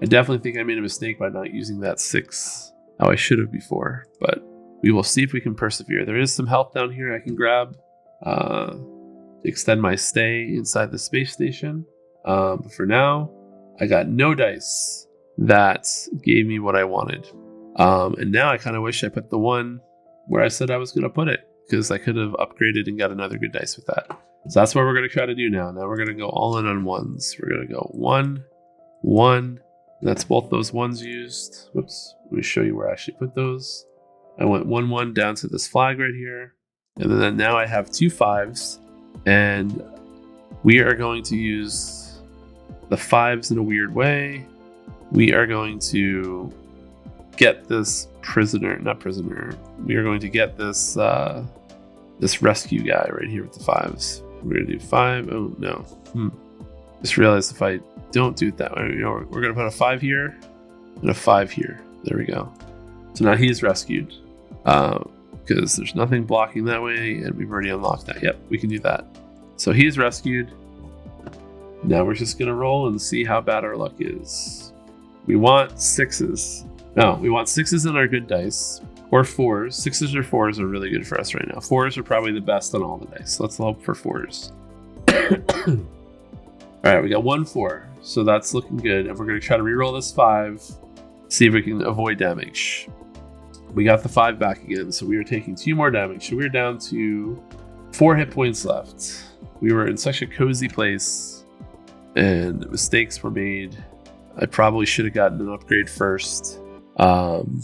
I definitely think I made a mistake by not using that 6 how I should have before, but we will see if we can persevere. There is some health down here I can grab to extend my stay inside the space station. But for now, I got no dice that gave me what I wanted. And now I kind of wish I put the 1 where I said I was going to put it, because I could have upgraded and got another good dice with that. So that's what we're going to try to do now. Now we're going to go all in on 1s. We're going to go 1, 1. That's both those 1s used. Whoops. Let me show you where I actually put those. I went 1, 1 down to this flag right here. And then now I have 2 5s. And we are going to use the 5s in a weird way. We are going to get this not prisoner. We are going to get this this rescue guy right here with the 5s. We're going to do 5. Oh, no. Just realized if I don't do it that way, we're going to put a 5 here and a 5 here. There we go. So now he's rescued because there's nothing blocking that way, and we've already unlocked that. Yep, we can do that. So he's rescued. Now we're just going to roll and see how bad our luck is. We want 6s. No, we want 6s in our good dice, or 4s. 6s or 4s are really good for us right now. 4s are probably the best on all the dice. Let's hope for 4s. All right, we got 1 4, so that's looking good. And we're going to try to reroll this 5, see if we can avoid damage. We got the 5 back again, so we are taking 2 more damage. So we're down to 4 hit points left. We were in such a cozy place, and mistakes were made. I probably should have gotten an upgrade first. And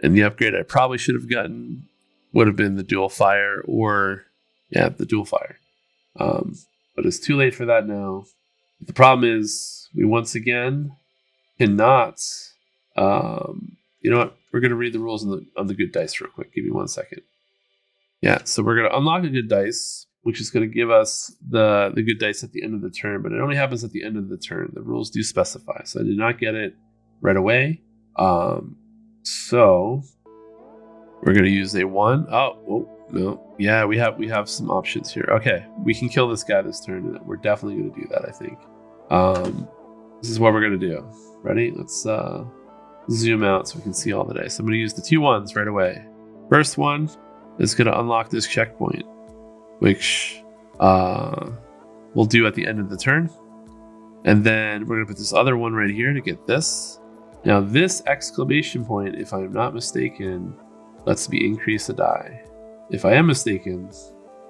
the upgrade I probably should have gotten would have been the dual fire, or the dual fire. But it's too late for that now. The problem is we once again cannot. You know what? We're going to read the rules on the good dice real quick. Give me 1 second. Yeah, so we're going to unlock a good dice, which is going to give us the good dice at the end of the turn, but it only happens at the end of the turn. The rules do specify, so I did not get it right away. So we're going to use a 1. Oh, no. Yeah, we have some options here. Okay, we can kill this guy this turn, and we're definitely going to do that, I think. This is what we're going to do. Ready? Let's zoom out so we can see all the dice. I'm going to use the 2 1s right away. First one is going to unlock this checkpoint, which we'll do at the end of the turn. And then we're going to put this other one right here to get this. Now this exclamation point, if I'm not mistaken, lets me increase a die. If I am mistaken,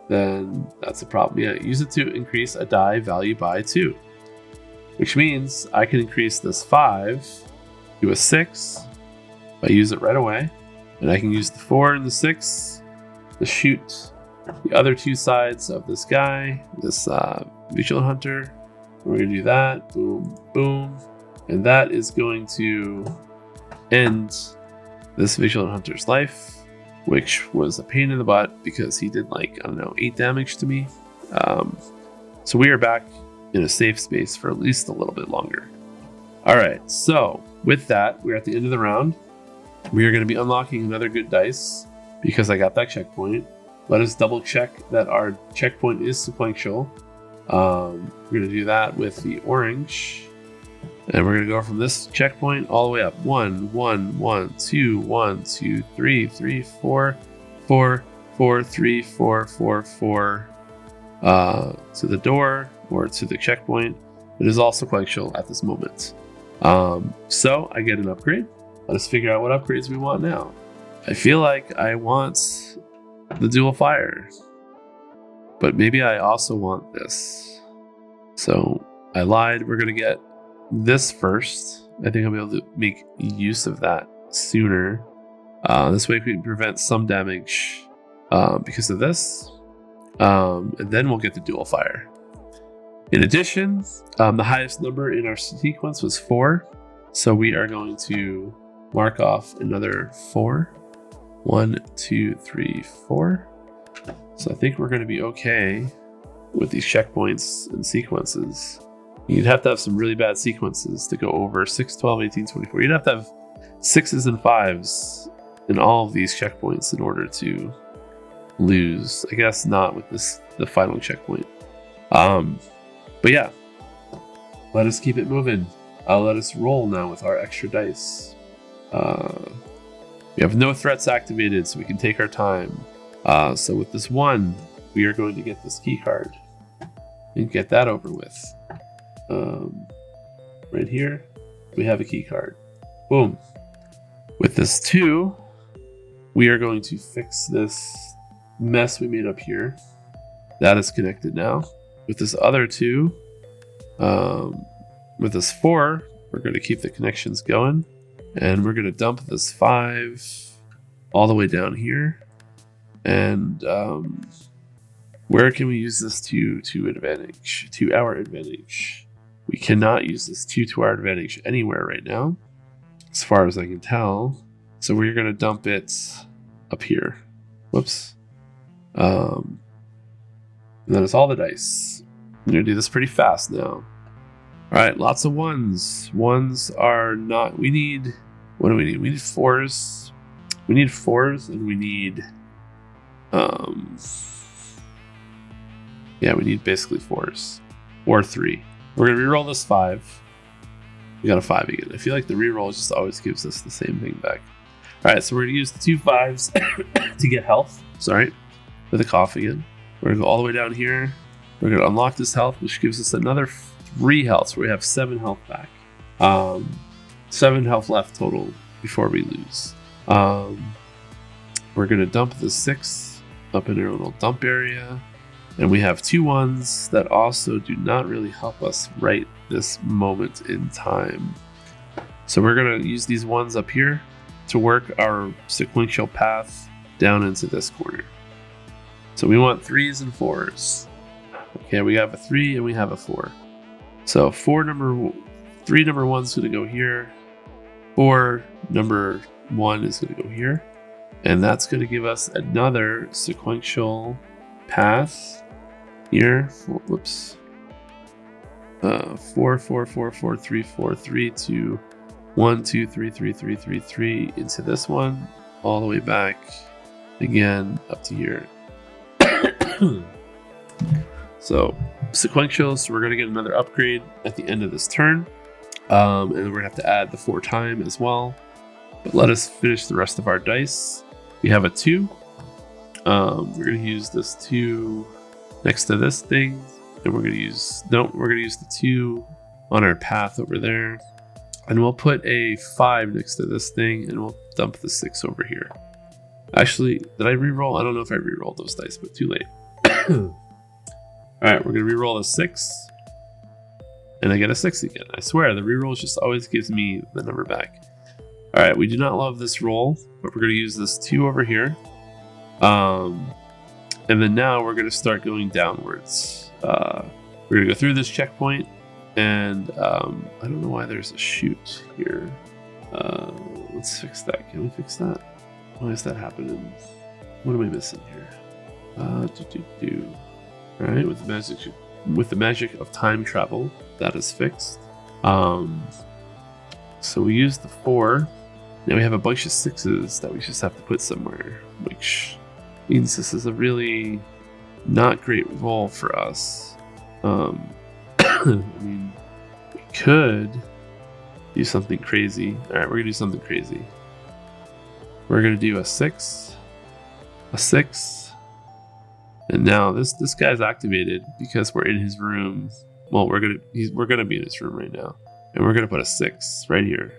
then that's a problem. Yeah, use it to increase a die value by 2. Which means I can increase this 5 to a 6 if I use it right away. And I can use the 4 and the 6 to shoot the other 2 sides of this guy, this Vigilant Hunter. We're going to do that. Boom, boom. And that is going to end this Vigilant Hunter's life. which was a pain in the butt because he did like, I don't know, 8 damage to me. So we are back in a safe space for at least a little bit longer. All right, so with that, we're at the end of the round. We are going to be unlocking another good dice because I got that checkpoint. Let us double check that our checkpoint is sequential. We're going to do that with the orange. And we're going to go from this checkpoint all the way up. 1, 1, 1, 2, 1, 2, 3, 3, 4, 4, 4, 3, 4, 4, 4. To the door or to the checkpoint. It is all sequential at this moment. So I get an upgrade. Let us figure out what upgrades we want now. I feel like I want the dual fire, but maybe I also want this. So I lied. We're going to get this first. I think I'll be able to make use of that sooner. This way we can prevent some damage because of this. And then we'll get the dual fire. In addition, the highest number in our sequence was 4. So we are going to mark off another 4. 1, 2, 3, 4. So I think we're going to be okay with these checkpoints and sequences. You'd have to have some really bad sequences to go over 6, 12, 18, 24. You'd have to have 6s and 5s in all of these checkpoints in order to lose. I guess not with the final checkpoint. But yeah, let us keep it moving. Let us roll now with our extra dice. We have no threats activated, so we can take our time. So with this 1, we are going to get this key card and get that over with. Right here, we have a key card. Boom. With this 2, we are going to fix this mess we made up here. That is connected now. With this other 2, with this 4, we're going to keep the connections going. And we're going to dump this 5 all the way down here. And where can we use this to our advantage? We cannot use this 2 to our advantage anywhere right now, as far as I can tell. So we're going to dump it up here. Whoops. And then it's all the dice. I'm going to do this pretty fast now. All right, lots of 1s. 1s are not... We need... What do we need? We need 4s. We need 4s, and we need... Yeah, we need basically 4s. Or 3. We're going to reroll this 5. We got a 5 again. I feel like the reroll just always gives us the same thing back. All right, so we're going to use the 2 5s to get health. Sorry, with a cough again. We're going to go all the way down here. We're going to unlock this health, which gives us another 3 health, so we have 7 health back. 7 health left total before we lose. We're going to dump the 6 up in our little dump area. And we have 2 1s that also do not really help us right this moment in time. So we're going to use these 1s up here to work our sequential path down into this corner. So we want 3s and 4s. Okay, we have a 3 and we have a 4. So 3 number 1 is going to go here. 4 number 1 is going to go here. And that's going to give us another sequential path here. Whoops. 4, 4, 4, 4, 3, 4, 3 to 1, 2, 3, 3, 3, 3, 3 into this one, all the way back again up to here. So sequential, so we're going to get another upgrade at the end of this turn. And we're going to have to add the 4 time as well. But let us finish the rest of our dice. We have a 2. We're going to use this 2 next to this thing. And we're going to use the 2 on our path over there. And we'll put a 5 next to this thing, and we'll dump the 6 over here. Actually, did I reroll? I don't know if I rerolled those dice, but too late. All right, we're going to reroll a 6. And I get a 6 again. I swear, the reroll just always gives me the number back. All right, we do not love this roll, but we're going to use this 2 over here. And then now we're going to start going downwards. We're going to go through this checkpoint. And I don't know why there's a chute here. Let's fix that. Can we fix that? Why is that happening? What am I missing here? All right, with the magic of time travel, that is fixed. So we use the 4. Now we have a bunch of 6s that we just have to put somewhere, which means this is a really not great roll for us. I mean, we could do something crazy. All right, we're gonna do something crazy. We're gonna do a 6, a 6, and now this guy's activated because we're in his room. Well, we're gonna be in his room right now, and we're gonna put a 6 right here.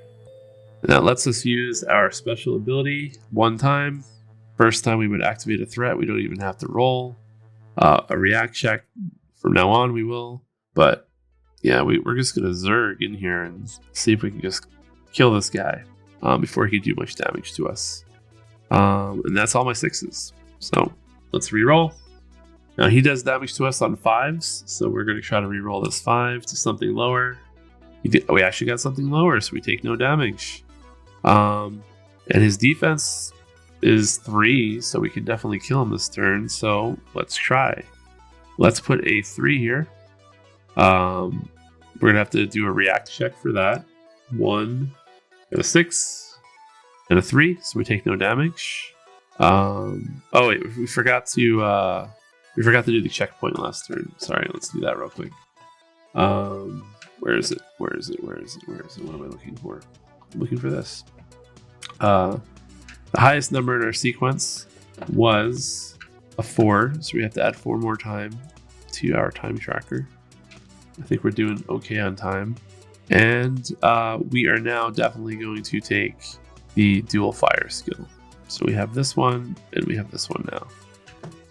And that lets us use our special ability one time. First time we would activate a threat, we don't even have to roll a react check. From now on, we will. But yeah, we're just gonna Zerg in here and see if we can just kill this guy before he can do much damage to us. And that's all my 6s. So let's reroll. Now he does damage to us on 5s, so we're gonna try to reroll this 5 to something lower. We actually got something lower, so we take no damage. And his defense is 3, so we can definitely kill him this turn. So let's try. Let's put a 3 here. We're gonna have to do a react check for that. 1 and a 6 and a 3, so we take no damage. Oh wait, we forgot to do the checkpoint last turn. Sorry, let's do that real quick. Where is it? What am I looking for? I'm looking for this. The highest number in our sequence was a 4, so we have to add 4 more time to our time tracker. I think we're doing okay on time. And we are now definitely going to take the dual fire skill. So we have this one, and we have this one now.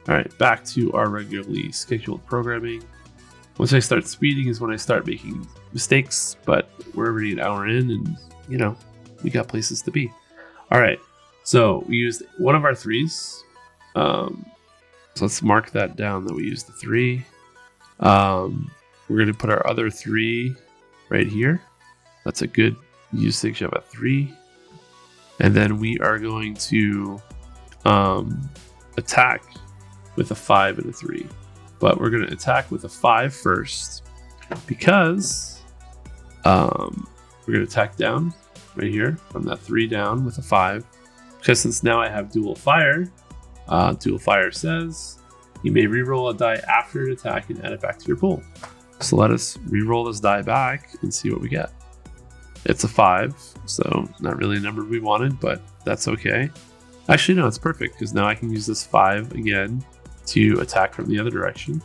All right, back to our regularly scheduled programming. Once I start speeding is when I start making mistakes, but we're already an hour in, and we got places to be. All right, so we used one of our 3s. So let's mark that down that we used the 3. We're going to put our other 3 right here. That's a good usage of a 3. And then we are going to attack with a 5 and a 3. But we're going to attack with a 5 first because we're going to attack down right here from that 3 down with a 5. Because since now I have dual fire says you may reroll a die after an attack and add it back to your pool. So let us reroll this die back and see what we get. It's a 5, so not really a number we wanted, but that's okay. Actually, no, it's perfect because now I can use this 5 again to attack from the other direction.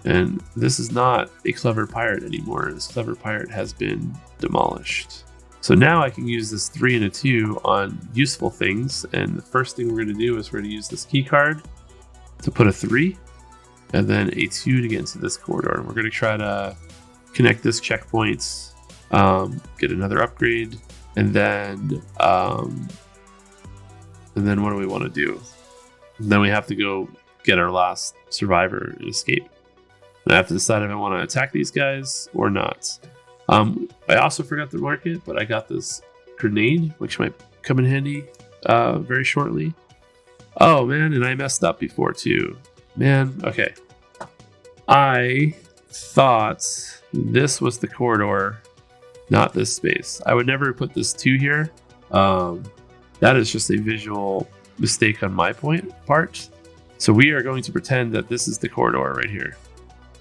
And this is not a clever pirate anymore. This clever pirate has been demolished. So now I can use this 3 and a 2 on useful things. And the first thing we're going to do is we're going to use this key card to put a 3 and then a 2 to get into this corridor. And we're going to try to connect this checkpoint, get another upgrade, and then what do we want to do? And then we have to go get our last survivor and escape. And I have to decide if I want to attack these guys or not. I also forgot to mark it, but I got this grenade, which might come in handy very shortly. Oh man, and I messed up before too. Man, okay. I thought this was the corridor, not this space. I would never put this 2 here. That is just a visual mistake on my part. So we are going to pretend that this is the corridor right here.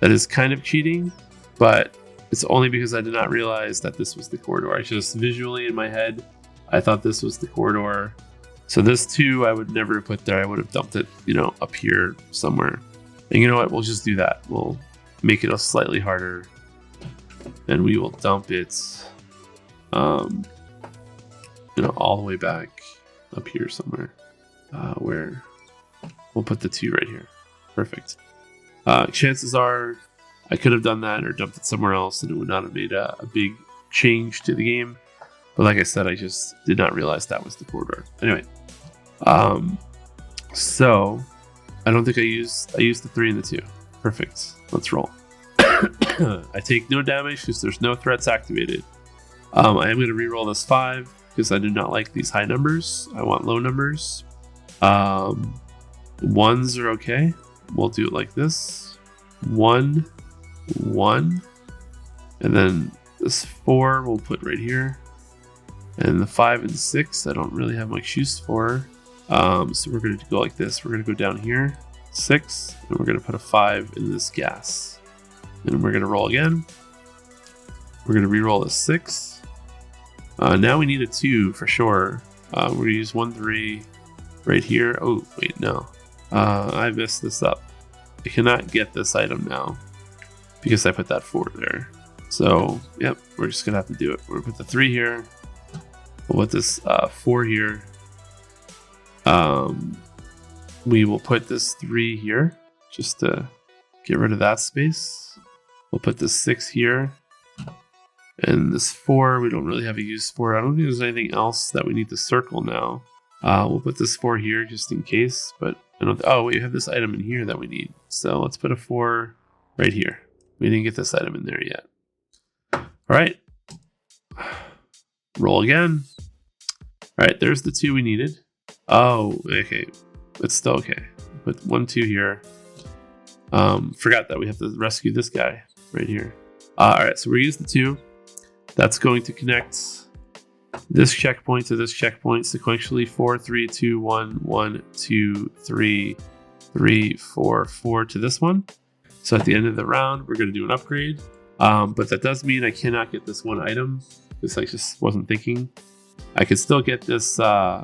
That is kind of cheating, but it's only because I did not realize that this was the corridor. I just visually in my head, I thought this was the corridor. So this 2 I would never put there. I would have dumped it, up here somewhere. And you know what? We'll just do that. We'll make it a slightly harder, and we will dump it, all the way back up here somewhere, where we'll put the 2 right here. Perfect. Chances are I could have done that or dumped it somewhere else, and it would not have made a big change to the game. But like I said, I just did not realize that was the corridor. Anyway, so I don't think I used the 3 and the 2. Perfect. Let's roll. I take no damage because there's no threats activated. I am going to reroll this 5 because I do not like these high numbers. I want low numbers. Ones are okay. We'll do it like this. 1, 1. And then this 4 we'll put right here. And the 5 and 6 I don't really have much use for. So we're going to go like this. We're going to go down here, 6, and we're going to put a 5 in this gas. And we're going to roll again. We're going to re-roll a 6. Now we need a 2 for sure. We're going to use 1, 3 right here. Oh, wait, no. I messed this up. I cannot get this item now because I put that 4 there. So, yep, we're just going to have to do it. We're going to put the 3 here. We'll put this 4 here. We will put this 3 here just to get rid of that space. We'll put this 6 here. And this 4 we don't really have a use for. I don't think there's anything else that we need to circle now. We'll put this 4 here just in case, but I don't. Oh, we have this item in here that we need. So let's put a 4 right here. We didn't get this item in there yet. All right. Roll again. All right, there's the 2 we needed. Oh, okay. It's still okay. Put 1, 2 here. Forgot that we have to rescue this guy right here. All right, so we use the 2. That's going to connect this checkpoint to this checkpoint sequentially. 4, 3, 2, 1, 1, 2, 3, 3, 4, 4 to this one. So at the end of the round, we're going to do an upgrade. But that does mean I cannot get this one item because I just wasn't thinking. I could still get this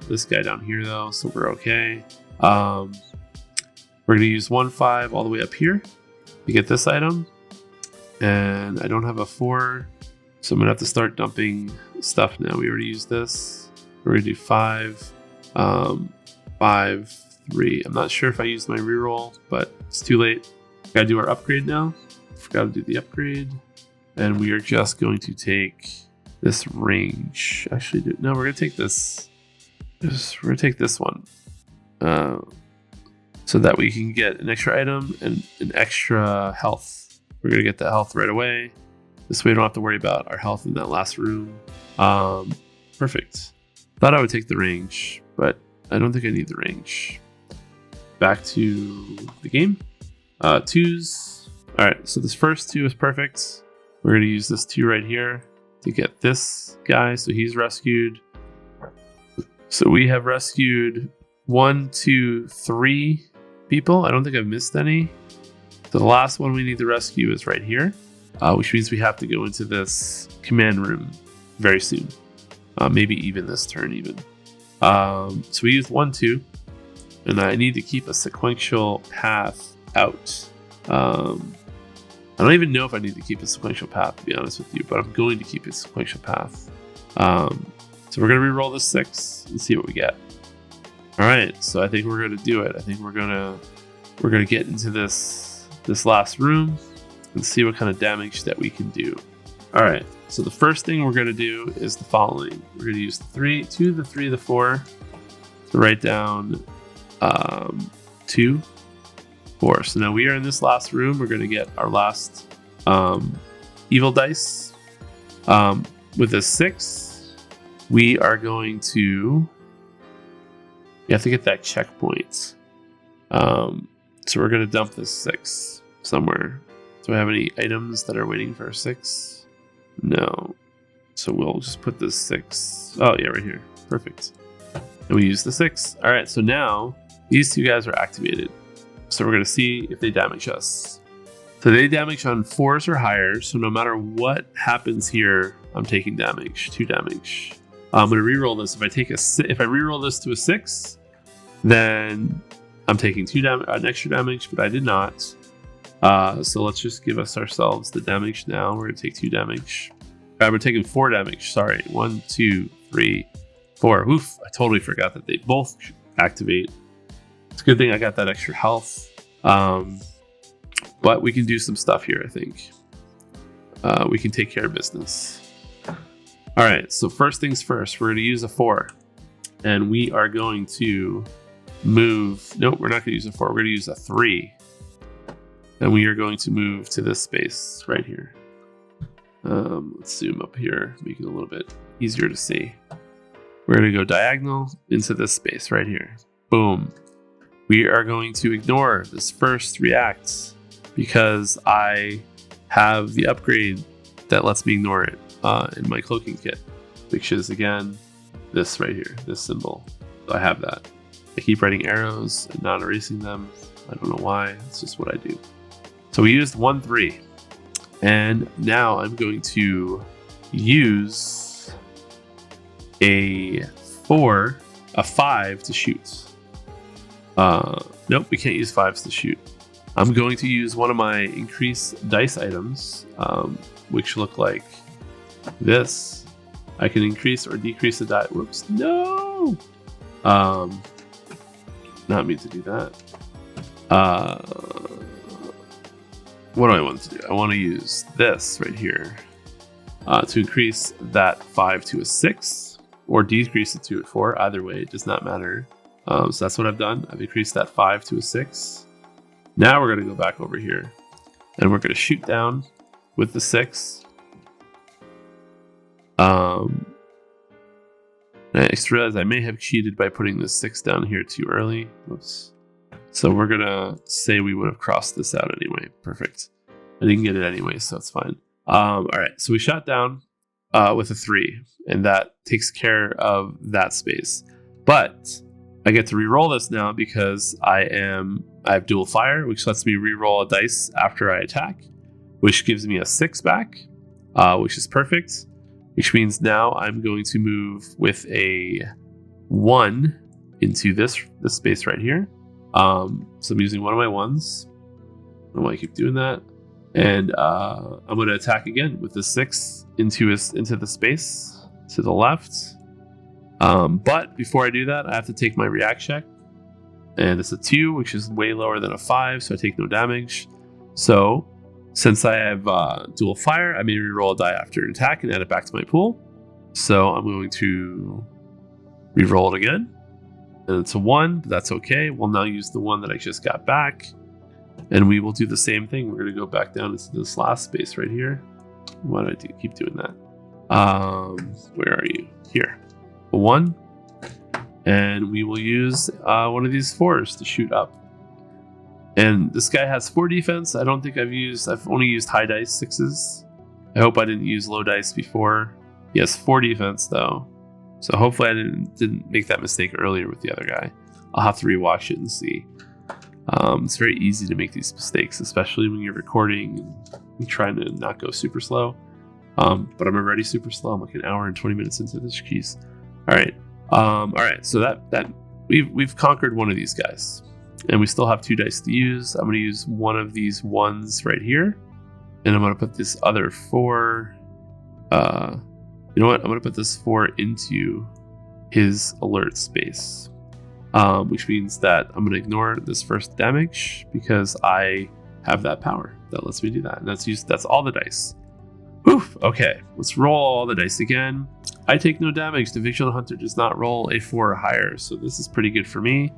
this guy down here though, so we're okay. We're going to use 1, 5 all the way up here to get this item. And I don't have a 4. So I'm going to have to start dumping stuff now. We already used this. We're going to do 5, 5, 3. I'm not sure if I used my reroll, but it's too late. Got to do our upgrade now. Forgot to do the upgrade. And we are just going to take this range. Actually, no, we're going to take this. We're going to take this one. So that we can get an extra item and an extra health. We're going to get the health right away. This way we don't have to worry about our health in that last room. Perfect. Thought I would take the range, but I don't think I need the range. Back to the game. 2s. All right, so this first 2 is perfect. We're going to use this 2 right here to get this guy, so he's rescued. So we have rescued 1, 2, 3 people. I don't think I've missed any. So the last one we need to rescue is right here. Which means we have to go into this command room very soon. Maybe even this turn even. So we used 1, 2. And I need to keep a sequential path out. I don't even know if I need to keep a sequential path, to be honest with you. But I'm going to keep a sequential path. So we're going to re-roll this 6 and see what we get. Alright, so I think we're going to do it. I think we're going to get into this last room and see what kind of damage that we can do. All right, so the first thing we're going to do is the following. We're going to use the 2, the 3, the 4 to write down 2, 4. So now we are in this last room. We're going to get our last evil dice. With a 6, we are going to... You have to get that checkpoint. So we're going to dump this 6 somewhere. Do I have any items that are waiting for a 6? No. So we'll just put this 6. Oh, yeah, right here. Perfect. And we use the 6. All right, so now these 2 guys are activated. So we're going to see if they damage us. So they damage on 4s or higher. So no matter what happens here, I'm taking damage, 2 damage. I'm going to reroll this. If I reroll this to a 6, then I'm taking an extra damage, but I did not. So let's just give ourselves the damage now. We're going to take 2 damage. We're taking 4 damage. Sorry. 1, 2, 3, 4. Oof. I totally forgot that they both activate. It's a good thing I got that extra health. But we can do some stuff here, I think. We can take care of business. All right. So first things first, we're going to use a 4. And we are going to move. Nope, we're not going to use a 4. We're going to use a 3. And we are going to move to this space right here. Let's zoom up here, make it a little bit easier to see. We're going to go diagonal into this space right here. Boom. We are going to ignore this first react because I have the upgrade that lets me ignore it in my cloaking kit, which is again this right here, this symbol. So I have that. I keep writing arrows and not erasing them. I don't know why. It's just what I do. So we used 1, 3. And now I'm going to use a 5 to shoot. Nope, we can't use 5s to shoot. I'm going to use one of my increase dice items, which look like this. I can increase or decrease the die. Whoops, no! Not mean to do that. What do I want to do? I want to use this right here to increase that 5 to a 6 or decrease it to a 4. Either way, it does not matter. So that's what I've done. I've increased that 5 to a 6. Now we're going to go back over here and we're going to shoot down with the 6. I just realized I may have cheated by putting the 6 down here too early. Whoops. So we're going to say we would have crossed this out anyway. Perfect. I didn't get it anyway, so it's fine. All right, so we shot down with a 3, and that takes care of that space. But I get to re-roll this now because I have dual fire, which lets me re-roll a dice after I attack, which gives me a 6 back, which is perfect. Which means now I'm going to move with a 1 into this space right here. So I'm using one of my 1s. I don't know why I keep doing that. And I'm going to attack again with the 6 into the space to the left. But before I do that, I have to take my react check. And it's a 2, which is way lower than a 5, so I take no damage. So since I have dual fire, I may reroll a die after an attack and add it back to my pool. So I'm going to reroll it again. And it's a 1, but that's okay. We'll now use the 1 that I just got back. And we will do the same thing. We're going to go back down into this last space right here. Why do I keep doing that? Where are you? Here. A 1. And we will use one of these 4s to shoot up. And this guy has 4 defense. I don't think I've only used high dice 6s. I hope I didn't use low dice before. He has 4 defense though. So hopefully I didn't make that mistake earlier with the other guy. I'll have to rewatch it and see. It's very easy to make these mistakes, especially when you're recording and trying to not go super slow. But I'm already super slow. I'm like an hour and 20 minutes into this cheese. All right. So that we've conquered one of these guys. And we still have 2 dice to use. I'm going to use one of these 1s right here. And I'm going to put this other 4. You know what? I'm going to put this 4 into his alert space. Which means that I'm going to ignore this first damage because I have that power that lets me do that. And that's all the dice. Oof. Okay. Let's roll all the dice again. I take no damage. The Vigilant Hunter does not roll a 4 or higher. So this is pretty good for me.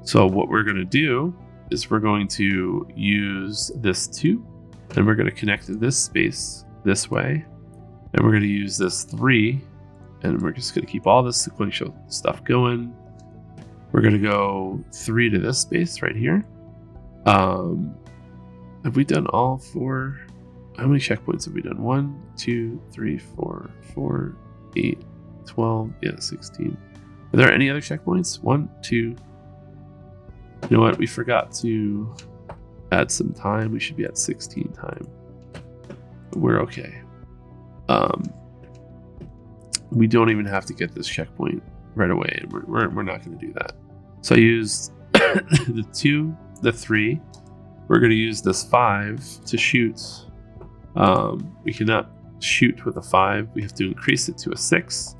So what we're going to do is we're going to use this 2 and we're going to connect this space this way. And we're going to use this 3 and we're just going to keep all this sequential stuff going. We're going to go 3 to this space right here. Have we done all 4? How many checkpoints have we done? 1, 2, 3, 4, 8, 12, 16. Are there any other checkpoints? 1, 2. You know what? We forgot to add some time. We should be at 16 time. We're okay. We don't even have to get this checkpoint right away. We're not going to do that. So I used the 2, the 3. We're going to use this 5 to shoot. We cannot shoot with a 5. We have to increase it to a 6.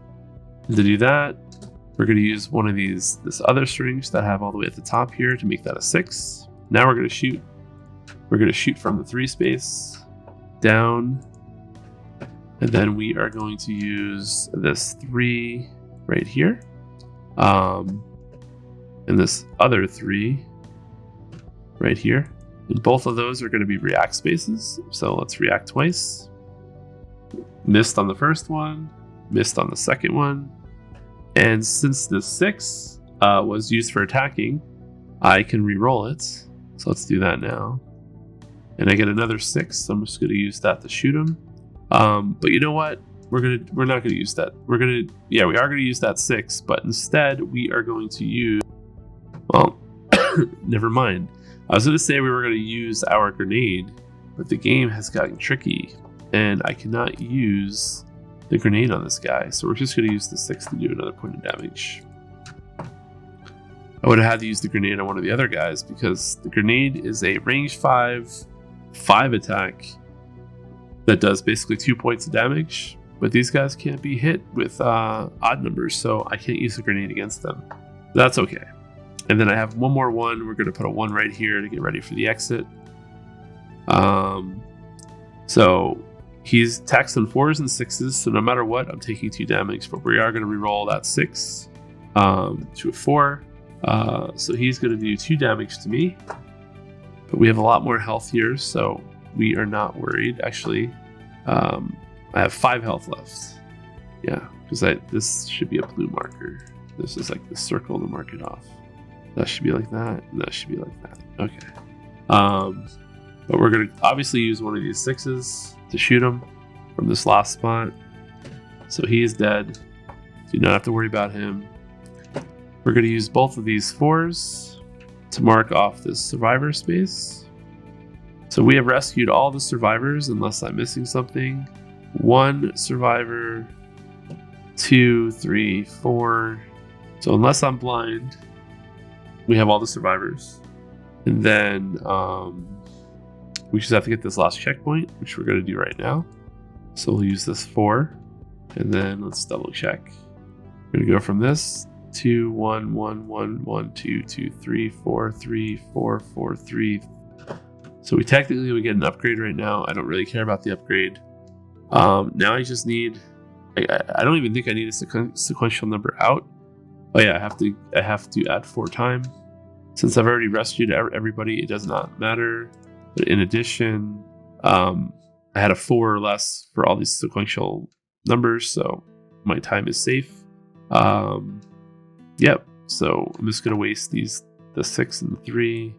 And to do that, we're going to use one of this other strings that I have all the way at the top here to make that a 6. Now we're going to shoot. We're going to shoot from the 3 space down. And then we are going to use this 3 right here. And this other 3 right here. And both of those are going to be react spaces. So let's react twice. Missed on the first one. Missed on the second one. And since the 6 was used for attacking, I can re-roll it. So let's do that now. And I get another 6, so I'm just going to use that to shoot him. But you know what? We're not going to use that. We are going to use that 6, but instead we are going to use, well, never mind. I was going to say we were going to use our grenade, but the game has gotten tricky, and I cannot use the grenade on this guy, so we're just going to use the 6 to do another point of damage. I would have had to use the grenade on one of the other guys, because the grenade is a range 5 attack that does basically 2 points of damage, but these guys can't be hit with odd numbers, so I can't use the grenade against them. That's okay. And then I have one more 1. We're going to put a 1 right here to get ready for the exit. So he's taxed on 4s and 6s, so no matter what, I'm taking 2 damage, but we are going to reroll that 6 to a 4. So he's going to do 2 damage to me, but we have a lot more health here, so we are not worried. Actually, I have 5 health left. Yeah, because this should be a blue marker. This is like the circle to mark it off. That should be like that, and that should be like that. Okay. But we're going to obviously use one of these 6s to shoot him from this last spot. So he is dead. Do not have to worry about him. We're going to use both of these 4s to mark off this survivor space. So we have rescued all the survivors, unless I'm missing something. 1 survivor, 2, 3, 4. So unless I'm blind, we have all the survivors. And then we just have to get this last checkpoint, which we're going to do right now. So we'll use this 4, and then let's double check. We're going to go from this 2, 1, 1, 1, 1, 2, 2, 3, 4, 3, 4, 4, 3. So we technically get an upgrade right now. I don't really care about the upgrade. Now I just need, I don't even think I need a sequential number out. Oh yeah, I have to add 4 time. Since I've already rescued everybody, it does not matter. But in addition, I had a 4 or less for all these sequential numbers, so my time is safe. Yep. So I'm just gonna waste the 6 and the 3,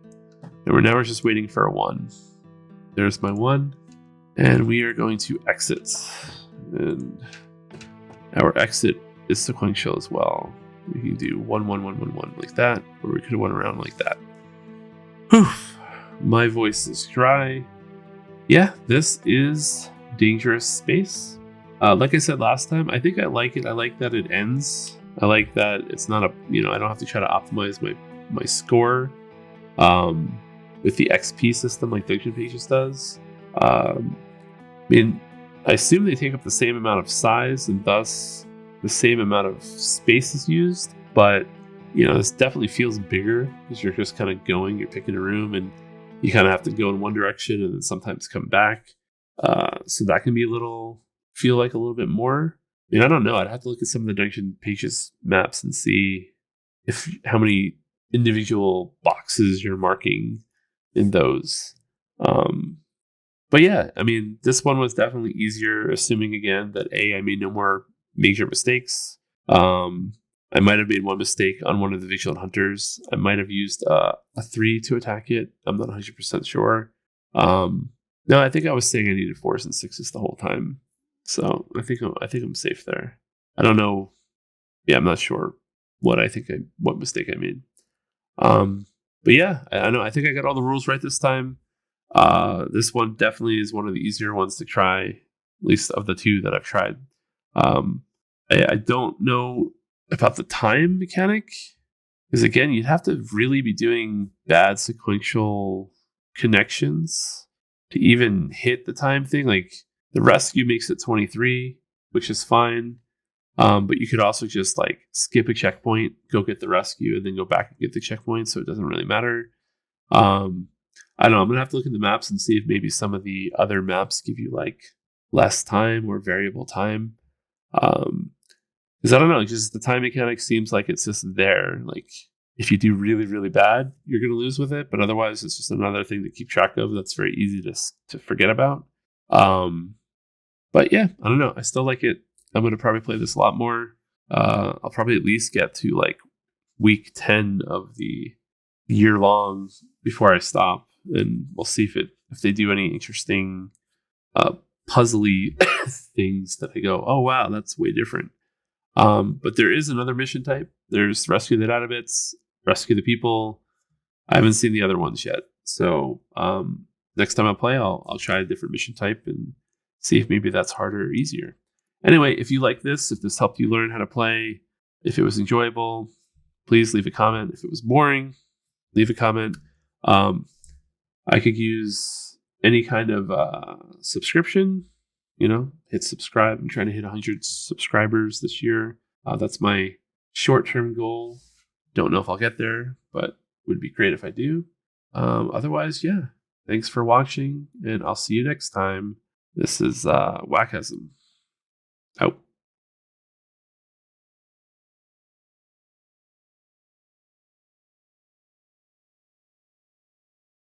and we're just waiting for a 1. There's my 1, and we are going to exit. And our exit is sequential as well. We can do 1, 1, 1, 1, 1 like that, or we could have went around like that. Whew. My voice is dry. Yeah, this is dangerous space. Like I said last time, I think I like it. I like that it ends. I like that it's not I don't have to try to optimize my score with the XP system like Dungeon Pages does. I assume they take up the same amount of size and thus the same amount of space is used, but this definitely feels bigger because you're just kind of you're picking a room and you kind of have to go in one direction and then sometimes come back. So that can be feel like a little bit more. I don't know. I'd have to look at some of the Dungeon Pages maps and see how many individual boxes you're marking in those. But yeah, this one was definitely easier, assuming again that I made no more major mistakes. I might have made one mistake on one of the Vigilant Hunters. I might have used a 3 to attack it. I'm not 100% sure. No, I think I was saying I needed 4s and 6s the whole time. So I think I'm safe there. I don't know. Yeah, I'm not sure what mistake I made. But yeah, I know. I think I got all the rules right this time. This one definitely is one of the easier ones to try, at least of the 2 that I've tried. I don't know about the time mechanic, because again, you'd have to really be doing bad sequential connections to even hit the time thing. Like the rescue makes it 23, which is fine. But you could also just skip a checkpoint, go get the rescue, and then go back and get the checkpoint, so it doesn't really matter. I don't know. I'm gonna have to look at the maps and see if maybe some of the other maps give you less time or variable time. Because I don't know, just the time mechanic seems like it's just there. If you do really, really bad, you're gonna lose with it. But otherwise, it's just another thing to keep track of. That's very easy to forget about. But yeah, I don't know. I still like it. I'm going to probably play this a lot more. I'll probably at least get to like week 10 of the year long before I stop, and we'll see if they do any interesting puzzly things that I go, oh wow, that's way different. But there is another mission type. There's rescue the data bits, rescue the people. I haven't seen the other ones yet, so next time I play, I'll try a different mission type and see if maybe that's harder or easier. Anyway, if you like this, if this helped you learn how to play, if it was enjoyable, please leave a comment. If it was boring, leave a comment. I could use any kind of subscription. Hit subscribe. I'm trying to hit 100 subscribers this year. That's my short-term goal. Don't know if I'll get there, but would be great if I do. Otherwise, yeah. Thanks for watching, and I'll see you next time. This is wakasm. Out.